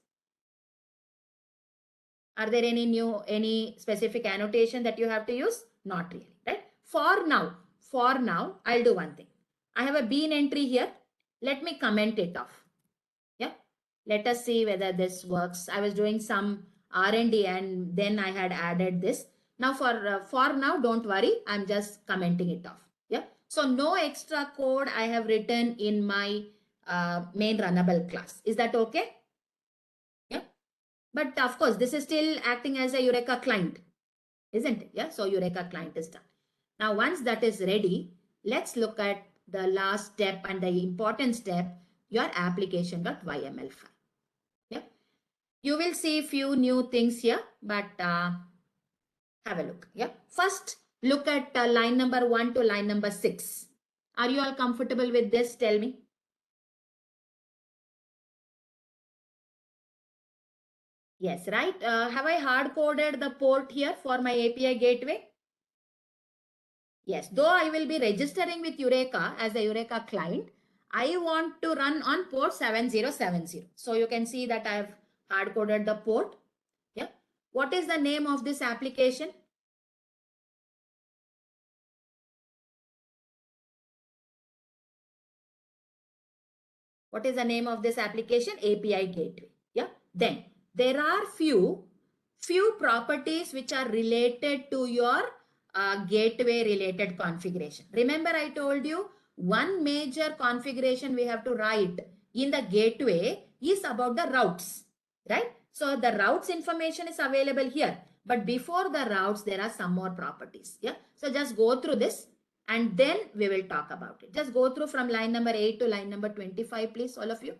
Are there any specific annotation that you have to use? Not really, right? For now, I'll do one thing. I have a bean entry here. Let me comment it off. Yeah. Let us see whether this works. I was doing some R&D and then I had added this. Now for now, don't worry. I'm just commenting it off. Yeah. So no extra code I have written in my main runnable class. Is that okay? Yeah. But of course, this is still acting as a Eureka client, isn't it? Yeah. So Eureka client is done. Now, once that is ready, let's look at the last step and the important step, your application.yml file. Yeah. You will see few new things here, but have a look. Yeah. First, look at line number 1 to line number 6. Are you all comfortable with this? Tell me. Yes, right. Have I hard coded the port here for my API gateway? Yes, though I will be registering with Eureka as a Eureka client, I want to run on port 7070. So you can see that I have hard coded the port. Yeah. What is the name of this application? What is the name of this application? API gateway. Yeah. Then there are few properties which are related to your gateway related configuration. Remember I told you one major configuration we have to write in the gateway is about the routes, right? So the routes information is available here, but before the routes there are some more properties. Yeah. So just go through this and then we will talk about it. Just go through from line number 8 to line number 25, please, all of you.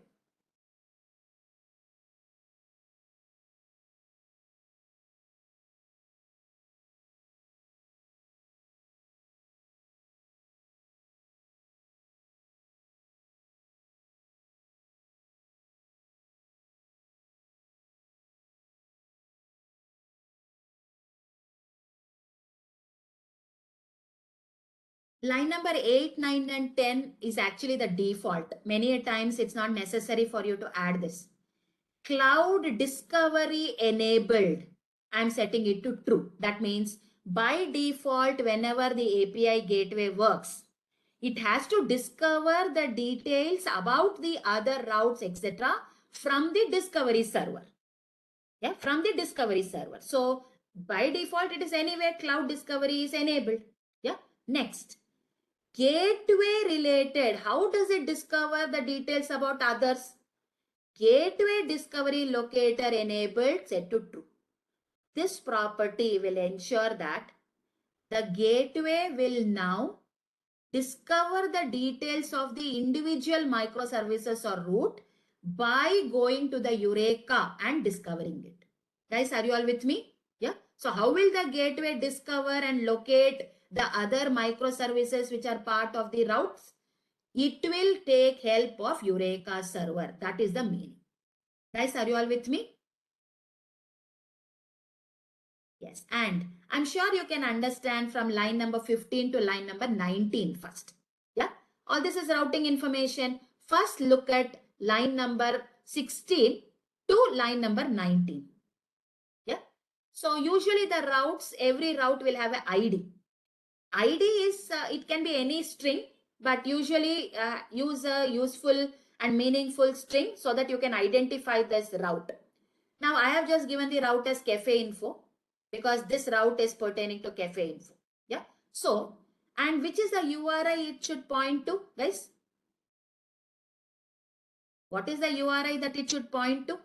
Line number 8, 9 and 10 is actually the default. Many times it's not necessary for you to add this. Cloud discovery enabled. I'm setting it to true. That means by default, whenever the API gateway works, it has to discover the details about the other routes, etc. from the discovery server. Yeah, from the discovery server. So by default, it is anyway cloud discovery is enabled. Yeah. Next, gateway related. How does it discover the details about others? Gateway discovery locator enabled set to true. This property will ensure that the gateway will now discover the details of the individual microservices or route by going to the Eureka and discovering it. Guys, are you all with me? Yeah. So how will the gateway discover and locate the other microservices which are part of the routes? It will take help of Eureka server. That is the meaning. Guys, are you all with me? Yes. And I'm sure you can understand from line number 15 to line number 19 first. Yeah. All this is routing information. First look at line number 16 to line number 19. Yeah. So usually the routes, every route will have an ID. ID is, it can be any string, but usually use a useful and meaningful string so that you can identify this route. Now I have just given the route as cafe info because this route is pertaining to cafe info. Yeah. So, and which is the URI it should point to, guys? What is the URI that it should point to?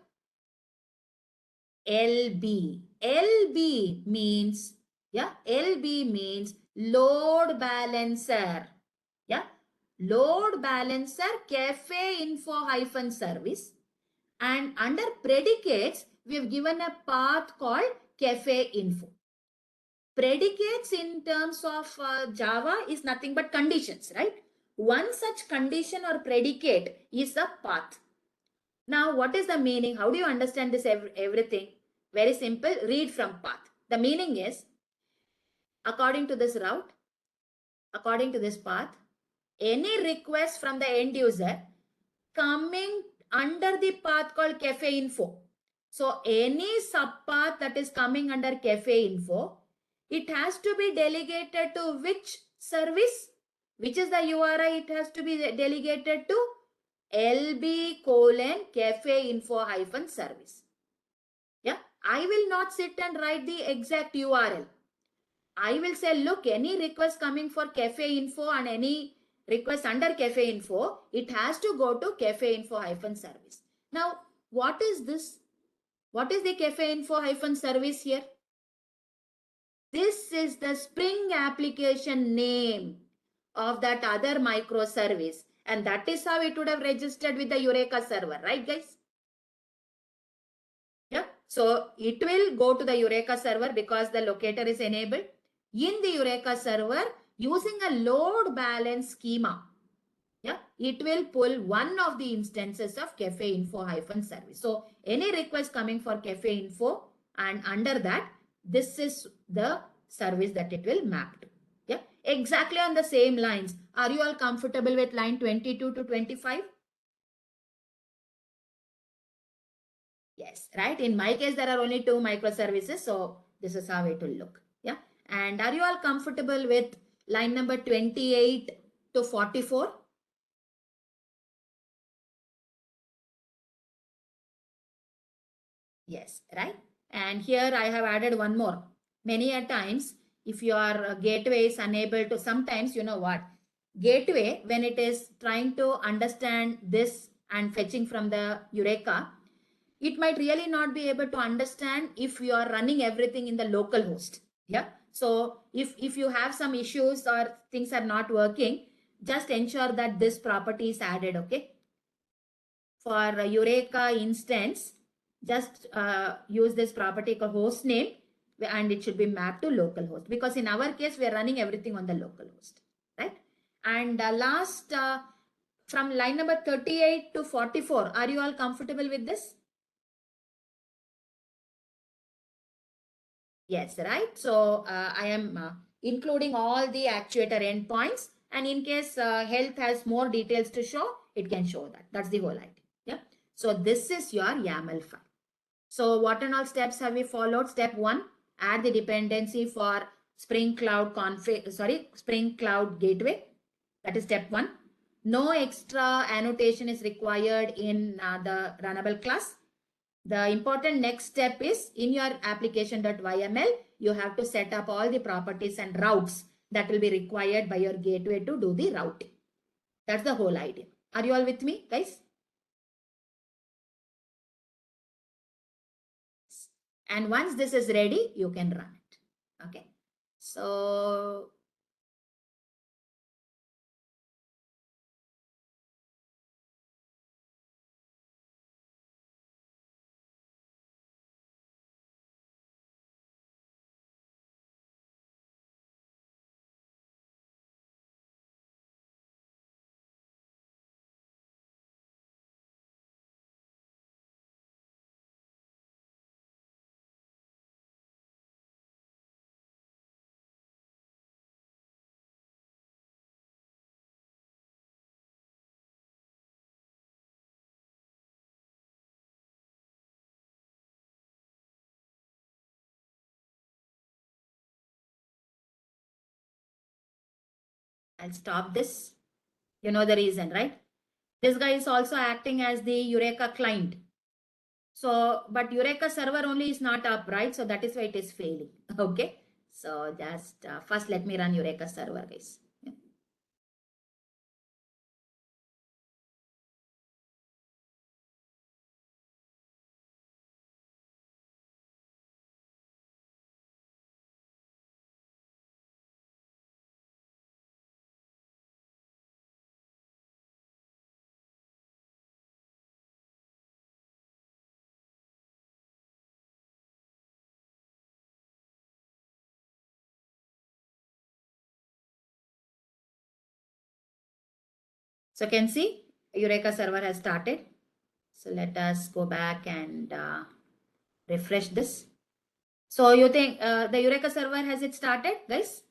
LB. LB means, yeah, LB means load balancer. Yeah, load balancer cafe info hyphen service. And under predicates, we have given a path called cafe info. Predicates in terms of Java is nothing but conditions, right? One such condition or predicate is a path. Now, what is the meaning? How do you understand this everything? Very simple. Read from path. The meaning is, according to this route, according to this path, any request from the end user coming under the path called cafe info. So any subpath that is coming under cafe info, it has to be delegated to which service? Which is the URI? It has to be delegated to LB colon cafe info hyphen service. Yeah, I will not sit and write the exact URL. I will say, look, any request coming for cafe info and any request under cafe info, it has to go to cafe info hyphen service. Now, what is this? What is the cafe info hyphen service here? This is the Spring application name of that other microservice. And that is how it would have registered with the Eureka server, right guys? Yeah. So it will go to the Eureka server because the locator is enabled. In the Eureka server, using a load balance schema, yeah, it will pull one of the instances of cafe info hyphen service. So any request coming for cafe info, and under that, this is the service that it will map to. Yeah, exactly on the same lines. Are you all comfortable with line 22 to 25? Yes, right. In my case, there are only 2 microservices. So this is how it will look. Yeah. And are you all comfortable with line number 28 to 44? Yes, right. And here I have added one more. Many a times, if your gateway is unable to, sometimes you know what? Gateway, when it is trying to understand this and fetching from the Eureka, it might really not be able to understand if you are running everything in the local host. Yeah. So if you have some issues or things are not working, just ensure that this property is added. Okay. For Eureka instance, just use this property called host name, and it should be mapped to localhost, because in our case we are running everything on the localhost, right? And last, from line number 38 to 44, are you all comfortable with this? Yes, right. So I am including all the actuator endpoints, and in case health has more details to show, it can show that. That's the whole idea. Yeah. So this is your YAML file. So what and all steps have we followed? Step 1, add the dependency for Spring Cloud Spring Cloud Gateway. That is step 1. No extra annotation is required in the runnable class. The important next step is, in your application.yml, you have to set up all the properties and routes that will be required by your gateway to do the routing. That's the whole idea. Are you all with me, guys? And once this is ready, you can run it. Okay. So I'll stop this. You know the reason, right? This guy is also acting as the Eureka client. So, but Eureka server only is not up, right? So that is why it is failing. Okay. So just first let me run Eureka server, guys. So you can see Eureka server has started. So let us go back and refresh this. So you think the Eureka server, has it started, guys?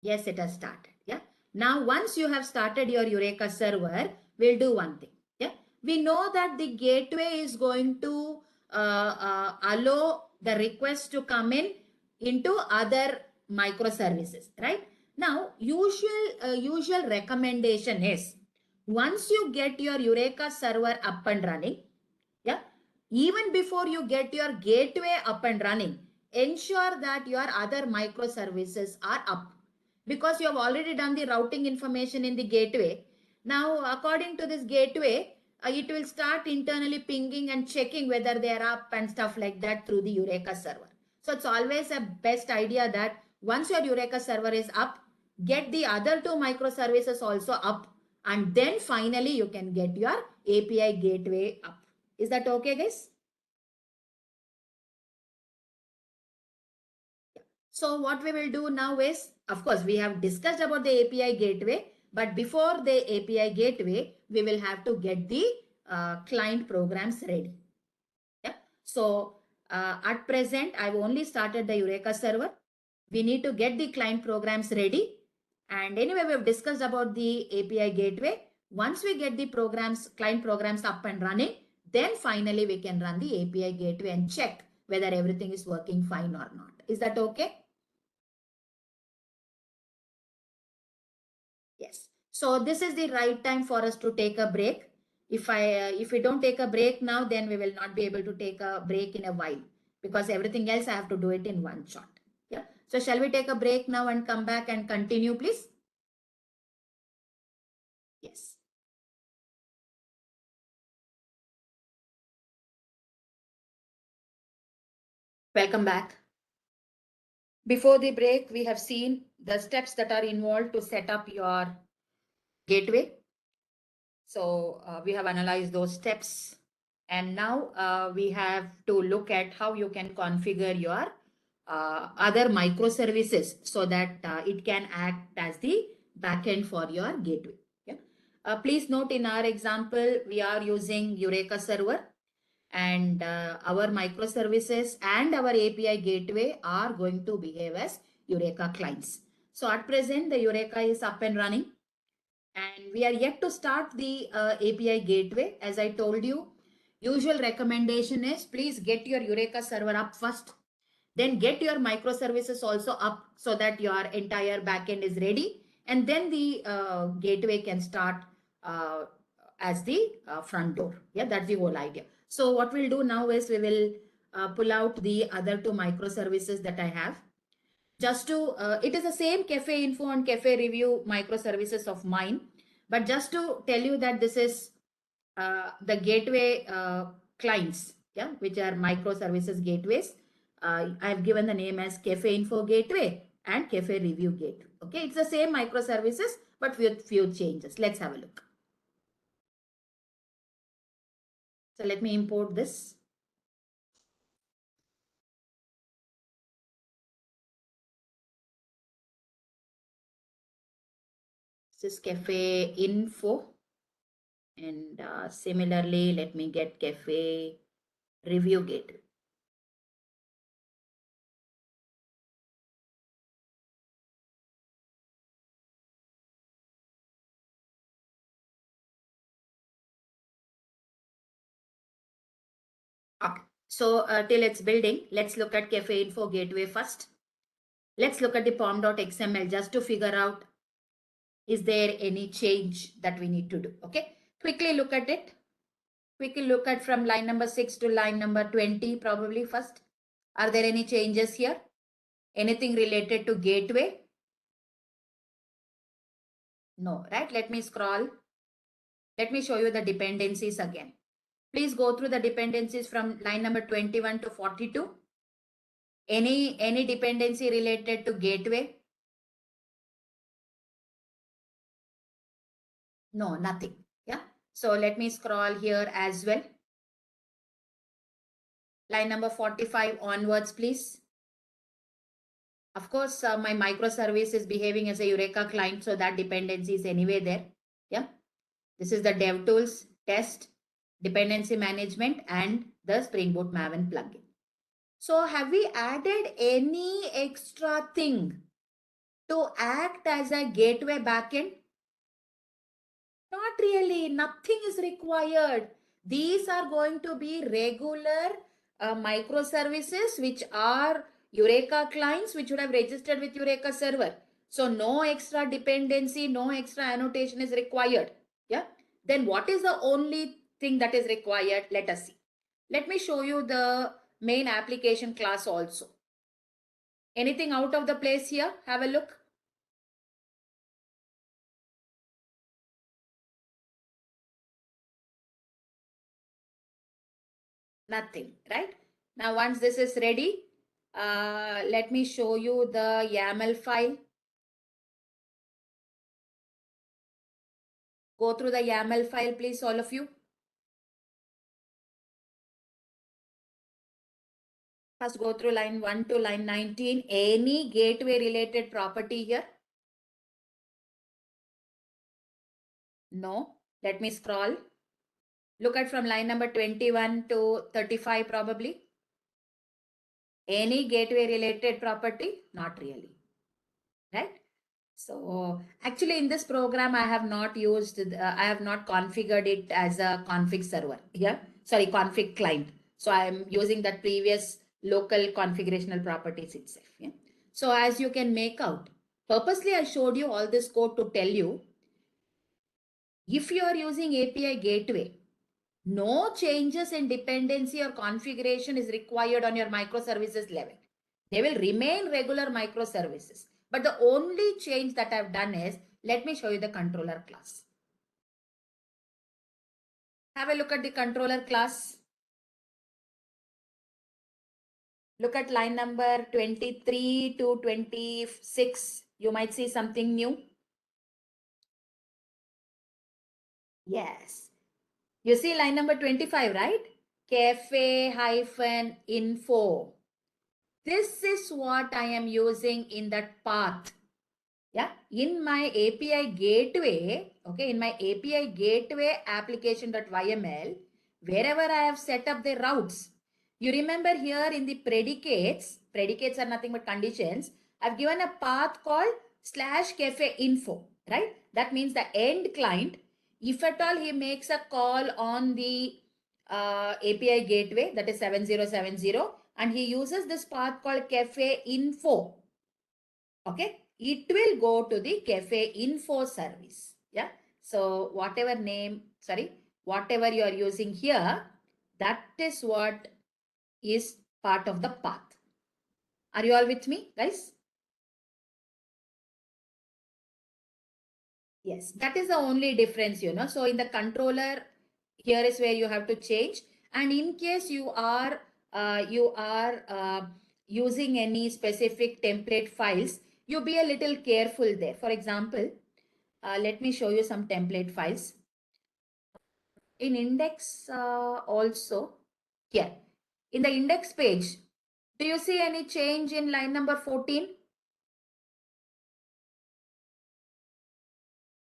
Yes, it has started. Yeah. Now, once you have started your Eureka server, we'll do one thing. Yeah. We know that the gateway is going to allow the request to come in into other microservices, right? Now, usual recommendation is once you get your Eureka server up and running, yeah, even before you get your gateway up and running, ensure that your other microservices are up because you have already done the routing information in the gateway. Now, according to this gateway, it will start internally pinging and checking whether they are up and stuff like that through the Eureka server. So it's always a best idea that once your Eureka server is up, get the other two microservices also up, and then finally you can get your API gateway up. Is that okay, guys? So what we will do now is, of course, we have discussed about the API gateway, but before the API gateway, we will have to get the client programs ready. Yeah. So at present, I've only started the Eureka server. We need to get the client programs ready. And anyway, we've discussed about the API gateway. Once we get the client programs up and running, then finally we can run the API gateway and check whether everything is working fine or not. Is that okay? Yes. So this is the right time for us to take a break. If we don't take a break now, then we will not be able to take a break in a while because everything else I have to do it in one shot. Yeah. So shall we take a break now and come back and continue, please? Yes. Welcome back. Before the break, we have seen the steps that are involved to set up your gateway. So we have analyzed those steps. And now we have to look at how you can configure your other microservices so that it can act as the backend for your gateway. Yeah. Please note in our example, we are using Eureka server and our microservices and our API gateway are going to behave as Eureka clients. So at present, the Eureka is up and running and we are yet to start the API gateway. As I told you, usual recommendation is please get your Eureka server up first, then get your microservices also up so that your entire backend is ready, and then the gateway can start as the front door. Yeah, that's the whole idea. So what we'll do now is we will pull out the other two microservices that I have. Just to, it is the same Cafe Info and Cafe Review microservices of mine, but just to tell you that this is the gateway clients, yeah, which are microservices gateways. I've given the name as Cafe Info Gateway and Cafe Review Gateway. Okay, it's the same microservices, but with few changes. Let's have a look. So let me import this. This is Cafe Info. And similarly, let me get Cafe Review Gateway. Okay. So till it's building, let's look at Cafe Info Gateway first. Let's look at the pom.xml just to figure out, is there any change that we need to do? Okay. Quickly look at it. Quickly look at from line number 6 to line number 20 probably first. Are there any changes here? Anything related to gateway? No, right? Let me scroll. Let me show you the dependencies again. Please go through the dependencies from line number 21 to 42. Any dependency related to gateway? No, nothing. Yeah. So let me scroll here as well. Line number 45 onwards, please. Of course, my microservice is behaving as a Eureka client, so that dependency is anyway there. Yeah. This is the DevTools, test, dependency management, and the Spring Boot Maven plugin. So have we added any extra thing to act as a gateway backend? Not really. Nothing is required. These are going to be regular microservices which are Eureka clients which would have registered with Eureka server. So no extra dependency, no extra annotation is required. Yeah. Then what is the only thing that is required? Let us see. Let me show you the main application class also. Anything out of the place here? Have a look. Nothing, right? Now, once this is ready, let me show you the YAML file. Go through the YAML file, please, all of you. First, go through line 1 to line 19. Any gateway related property here? No. Let me scroll. Look at from line number 21 to 35 probably. Any gateway related property? Not really. Right? So actually in this program, I have not used, I have not configured it as a config server. Yeah. Sorry, config client. So I'm using that previous local configurational properties itself. Yeah. So as you can make out, purposely I showed you all this code to tell you, if you are using API gateway, no changes in dependency or configuration is required on your microservices level. They will remain regular microservices. But the only change that I've done is, let me show you the controller class. Have a look at the controller class. Look at line number 23 to 26. You might see something new. Yes. You see line number 25, right? Cafe-info. This is what I am using in that path. Yeah, in my API gateway, okay, in my API gateway application.yml, wherever I have set up the routes, you remember here in the predicates are nothing but conditions. I've given a path called /cafe-info, right? That means the end client, if at all he makes a call on the API gateway, that is 7070, and he uses this path called cafe-info, okay, it will go to the cafe-info service. Yeah. So whatever you are using here, that is what is part of the path. Are you all with me, guys? Yes, that is the only difference, So in the controller, here is where you have to change. And in case you are using any specific template files, you be a little careful there. For example, let me show you some template files. In index also, here, in the index page, do you see any change in line number 14?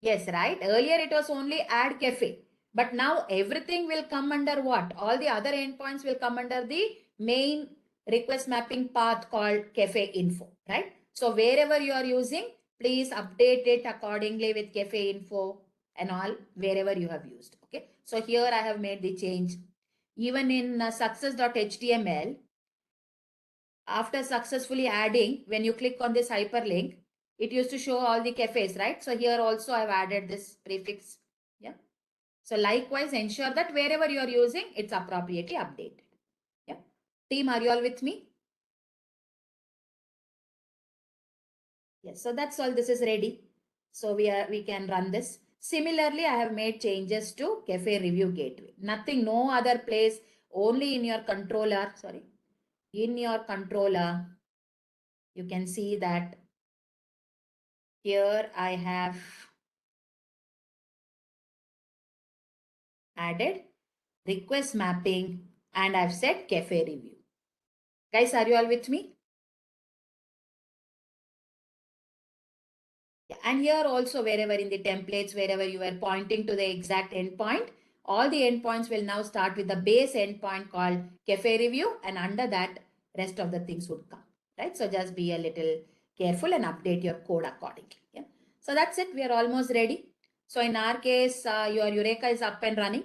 Yes, right. Earlier it was only add cafe. But now everything will come under what? All the other endpoints will come under the main request mapping path called cafe-info, right? So wherever you are using, please update it accordingly with cafe-info and all wherever you have used. Okay. So here I have made the change. Even in success.html, after successfully adding, when you click on this hyperlink, it used to show all the cafes, right? So here also I've added this prefix. Yeah. So likewise, ensure that wherever you are using, it's appropriately updated. Yeah. Team, are you all with me? Yes. So that's all. This is ready. So we can run this. Similarly, I have made changes to Cafe Review Gateway. Nothing, no other place, only in your controller. Sorry. In your controller, you can see that here I have added request mapping and I've set cafe review. Guys, are you all with me? and here also wherever in the templates, wherever you are pointing to the exact endpoint, all the endpoints will now start with the base endpoint called cafe review, and under that rest of the things would come, right? So just be a little careful and update your code accordingly. Yeah. So that's it. We are almost ready. So in our case, your Eureka is up and running.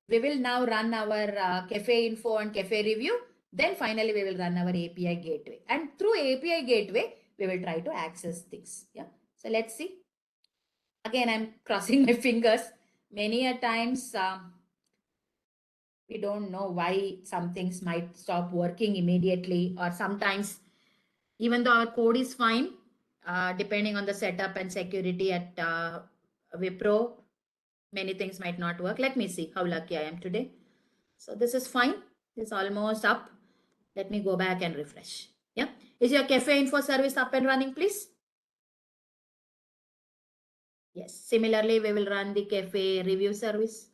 We will now run our cafe info and cafe review. Then finally we will run our API gateway, and through API gateway we will try to access things. Yeah. So let's see. Again, I'm crossing my fingers. Many a times we don't know why some things might stop working immediately, or sometimes even though our code is fine, depending on the setup and security at Wipro, many things might not work. Let me see how lucky I am today. So this is fine. It's almost up. Let me go back and refresh. Yeah. Is your cafe info service up and running, please? Yes. Similarly, we will run the cafe review service.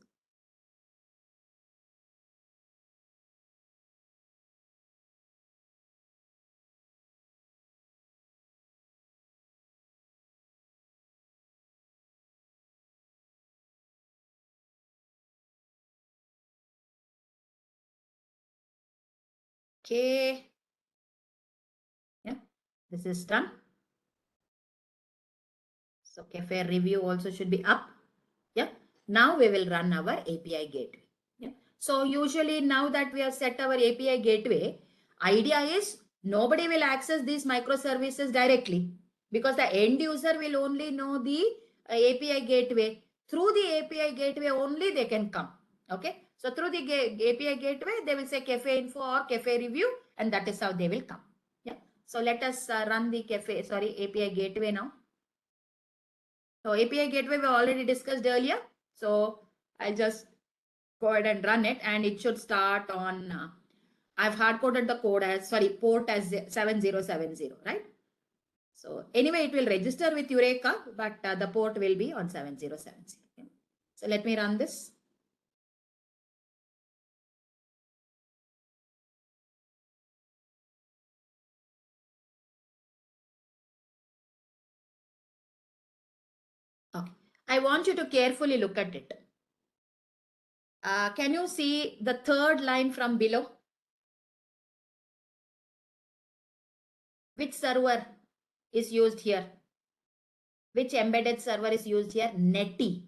Okay. Yeah. This is done. So cafe review also should be up. Yeah. Now we will run our API gateway. Yeah. So usually now that we have set our API gateway, idea is nobody will access these microservices directly, because the end user will only know the API gateway. Through the API gateway only they can come. Okay. So through the API gateway, they will say cafe info or cafe review, and that is how they will come. Yeah. So let us run the API gateway now. So API gateway we already discussed earlier. So I'll just go ahead and run it, and it should start on, I've hard coded the code as, port as 7070, right? So anyway, it will register with Eureka, but the port will be on 7070. Okay. So let me run this. Okay. I want you to carefully look at it. Can you see the third line from below? Which server is used here? Which embedded server is used here? Netty.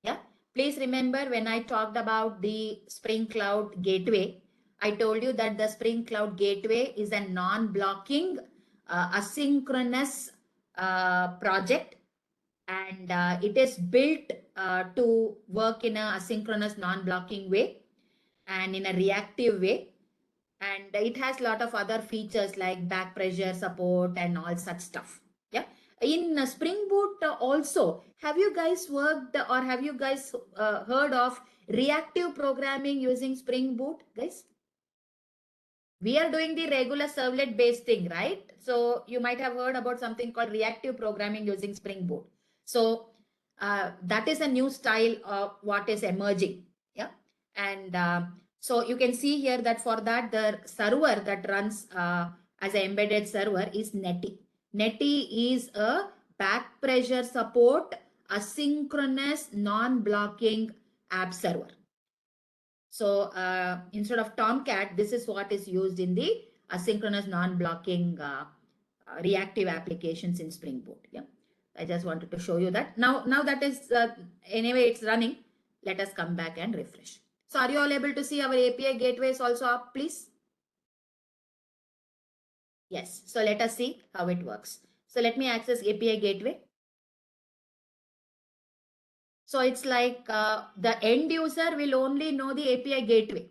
Yeah. Please remember when I talked about the Spring Cloud Gateway, I told you that the Spring Cloud Gateway is a non-blocking asynchronous project, and it is built to work in a asynchronous non-blocking way and in a reactive way. And it has a lot of other features like back pressure support and all such stuff. Yeah. In Spring Boot also, have you guys worked or have you guys heard of reactive programming using Spring Boot, guys? We are doing the regular servlet based thing, right? So you might have heard about something called reactive programming using Spring Boot. So that is a new style of what is emerging. Yeah. And so you can see here that for that, the server that runs as an embedded server is Netty. Netty is a back pressure support, asynchronous, non-blocking app server. So instead of Tomcat, this is what is used in the asynchronous non-blocking reactive applications in Spring Boot. Yeah, I just wanted to show you that. Now that is anyway, it's running. Let us come back and refresh. So are you all able to see our API gateways also up, please? Yes. So let us see how it works. So let me access API gateway. So it's like the end user will only know the API gateway.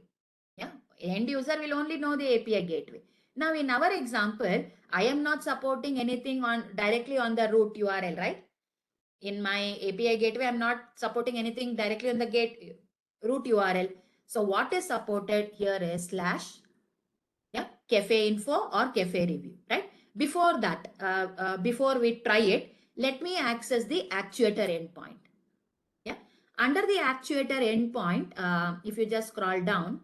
Yeah, end user will only know the API gateway. Now in our example, I am not supporting anything on directly on the root URL, right? In my API gateway, I'm not supporting anything directly on the root URL. So what is supported here is / cafe info or cafe review, right? Before that, before we try it, let me access the actuator endpoint. Yeah, under the actuator endpoint, if you just scroll down,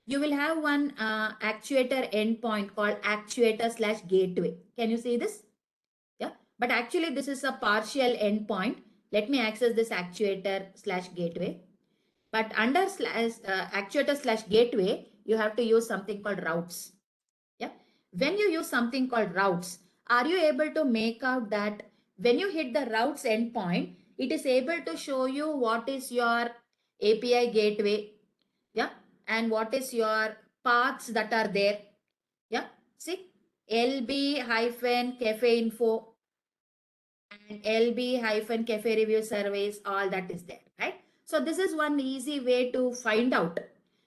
you will have one actuator endpoint called actuator/gateway. Can you see this? Yeah. but actually this is a partial endpoint. Let me access this actuator slash gateway. But under actuator slash gateway, you have to use something called routes. Yeah. When you use something called routes, are you able to make out that when you hit the routes endpoint, it is able to show you what is your API gateway, yeah, and what is your paths that are there, yeah. See, LB hyphen cafe info and LB hyphen cafe review surveys, all that is there, right? So this is one easy way to find out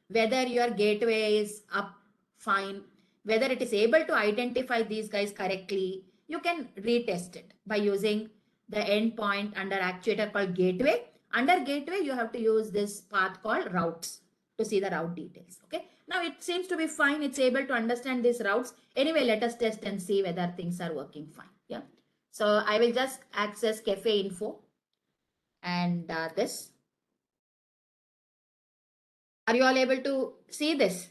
whether your gateway is up fine, whether it is able to identify these guys correctly. You can retest it by using the endpoint under actuator called gateway. Under gateway, you have to use this path called routes to see the route details. Okay. Now it seems to be fine. It's able to understand these routes. Anyway, let us test and see whether things are working fine. Yeah. So I will just access cafe info and this. Are you all able to see this?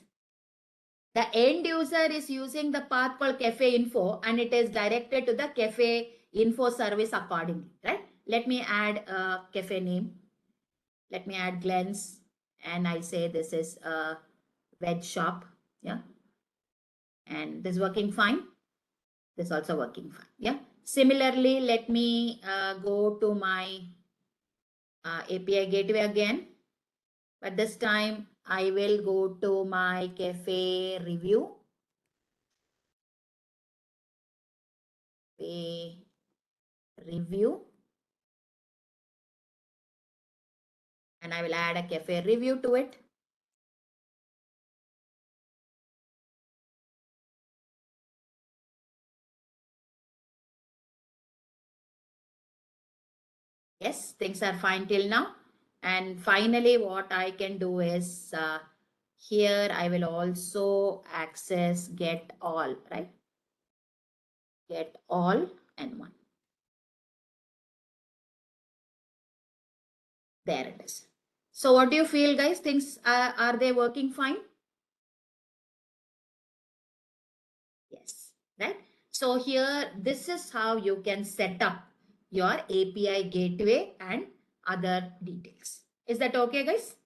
The end user is using the path called cafe info and it is directed to the cafe info service accordingly, right? Let me add a cafe name. Let me add Glenn's and I say this is a veg shop. Yeah. And this is working fine. This is also working fine. Yeah. Similarly, let me go to my API gateway again. But this time I will go to my cafe review. Review. And I will add a cafe review to it. Yes, things are fine till now. And finally, what I can do is here I will also access get all, right? Get all and one. There it is. So what do you feel, guys? Things are they working fine? Yes, right? So here, this is how you can set up your API gateway and other details. Is that okay, guys?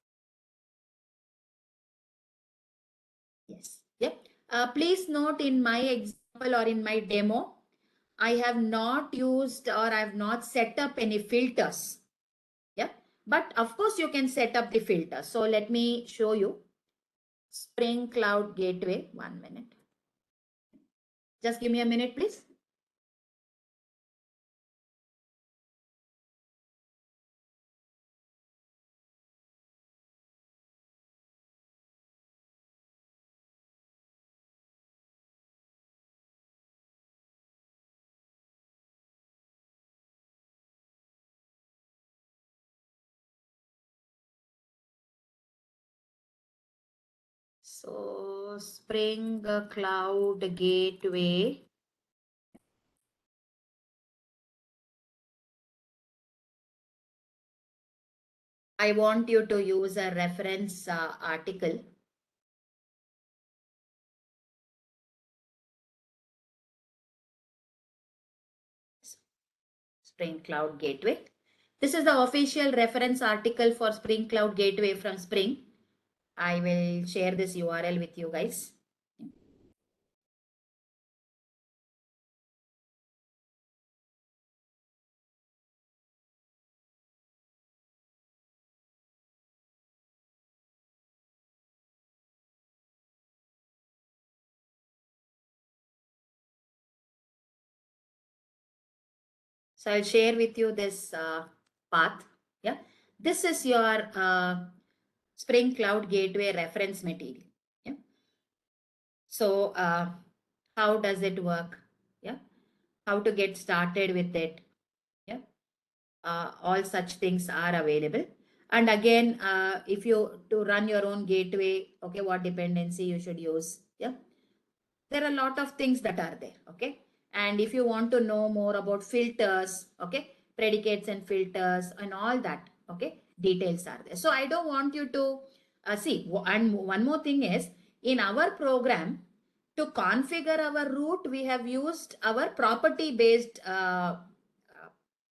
Yes. Yep. Please note in my example or in my demo, I have not used or I have not set up any filters. Yeah. But of course, you can set up the filter. So let me show you Spring Cloud Gateway. 1 minute. Just give me a minute, please. So Spring Cloud Gateway. I want you to use a reference article. Spring Cloud Gateway. This is the official reference article for Spring Cloud Gateway from Spring. I will share this URL with you guys. So I'll share with you this path. Yeah, this is your Spring Cloud Gateway reference material. Yeah. So how does it work? Yeah. How to get started with it? Yeah. All such things are available. And again, if you to run your own gateway, okay, what dependency you should use? Yeah. There are a lot of things that are there. Okay. And if you want to know more about filters, okay, predicates and filters and all that, okay, details are there. So I don't want you to see. And one more thing is in our program, To configure our route, we have used our property-based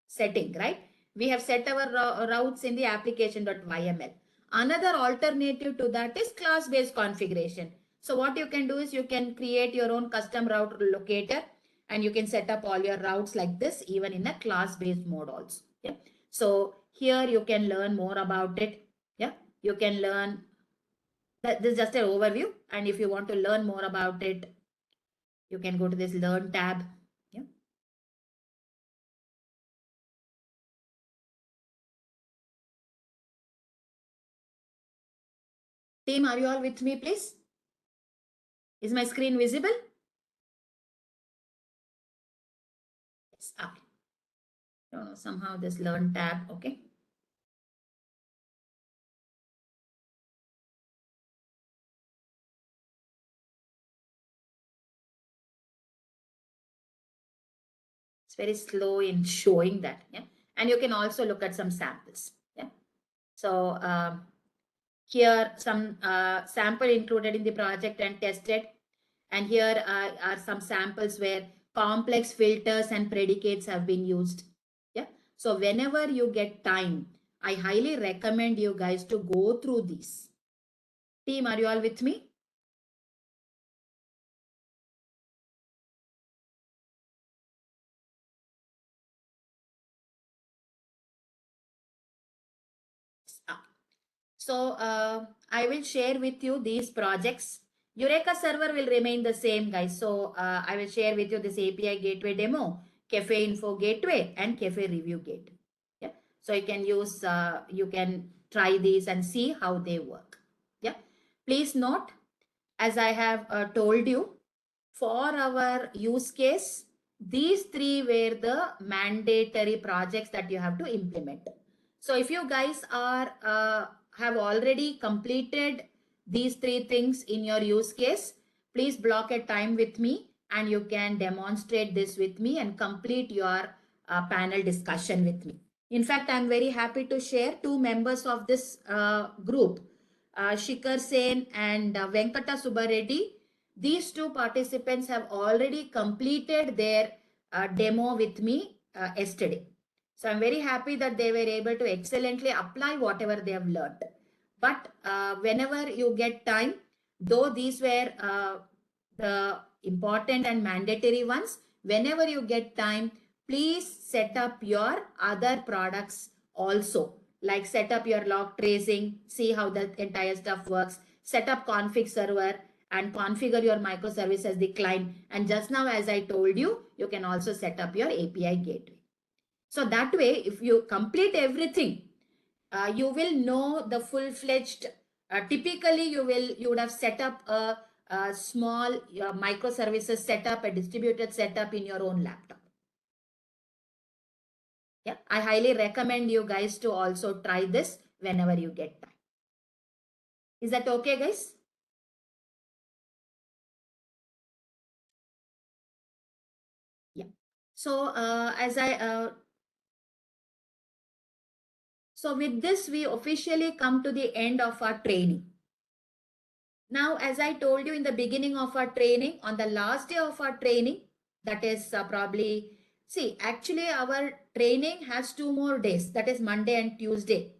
setting, right? We have set our routes in the application.yml. Another alternative to that is class-based configuration. So what you can do is you can create your own custom route locator, and you can set up all your routes like this, even in a class-based mode also. Yeah. So here you can learn more about it. Yeah. You can learn that this is just an overview. And if you want to learn more about it, you can go to this Learn tab. Yeah. Team, are you all with me, please? Is my screen visible? Yes. Okay. No, somehow this Learn tab. Okay. It's very slow in showing that. Yeah. And you can also look at some samples. Yeah. So here some sample included in the project and tested. And here are some samples where complex filters and predicates have been used. Yeah. So whenever you get time, I highly recommend you guys to go through these. Team, are you all with me? So I will share with you these projects. Eureka server will remain the same, guys. So I will share with you this API gateway demo, Cafe Info Gateway, and Cafe Review Gate. Yeah. So you can use, you can try these and see how they work. Yeah. Please note, as I have told you, for our use case, these three were the mandatory projects that you have to implement. So if you guys are have already completed these three things in your use case, please block a time with me and you can demonstrate this with me and complete your panel discussion with me. In fact, I'm very happy to share two members of this group, Shikhar Sen and Venkata Subbareddy. These two participants have already completed their demo with me yesterday. So I'm very happy that they were able to excellently apply whatever they have learned. But whenever you get time, though these were the important and mandatory ones, whenever you get time, please set up your other products also. Like set up your log tracing, see how the entire stuff works, set up config server, and configure your microservice as the client. And just now, as I told you, you can also set up your API gateway. So that way, if you complete everything, you will know the full-fledged, typically you would have set up a small microservices setup, a distributed setup in your own laptop. Yeah, I highly recommend you guys to also try this whenever you get time. Is that okay, guys? Yeah. So so with this, we officially come to the end of our training. Now, as I told you in the beginning of our training, on the last day of our training, that is probably, see, actually our training has 2 more days, that is Monday and Tuesday.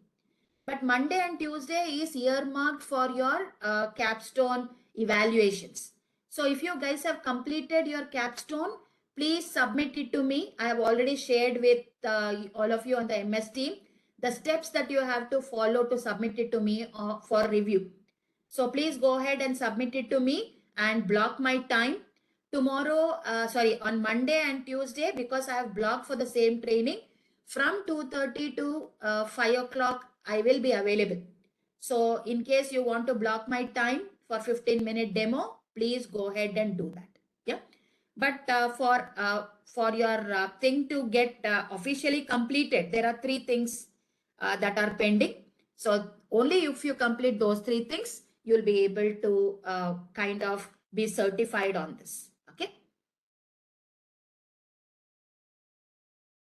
But Monday and Tuesday is earmarked for your capstone evaluations. So if you guys have completed your capstone, please submit it to me. I have already shared with all of you on the MS team the steps that you have to follow to submit it to me for review. So please go ahead and submit it to me and block my time. Tomorrow, on Monday and Tuesday, because I have blocked for the same training, from 2:30 to 5 o'clock, I will be available. So in case you want to block my time for 15-minute demo, please go ahead and do that. Yeah. But for your thing to get officially completed, there are 3 things that are pending. So only if you complete those 3 things, you'll be able to kind of be certified on this.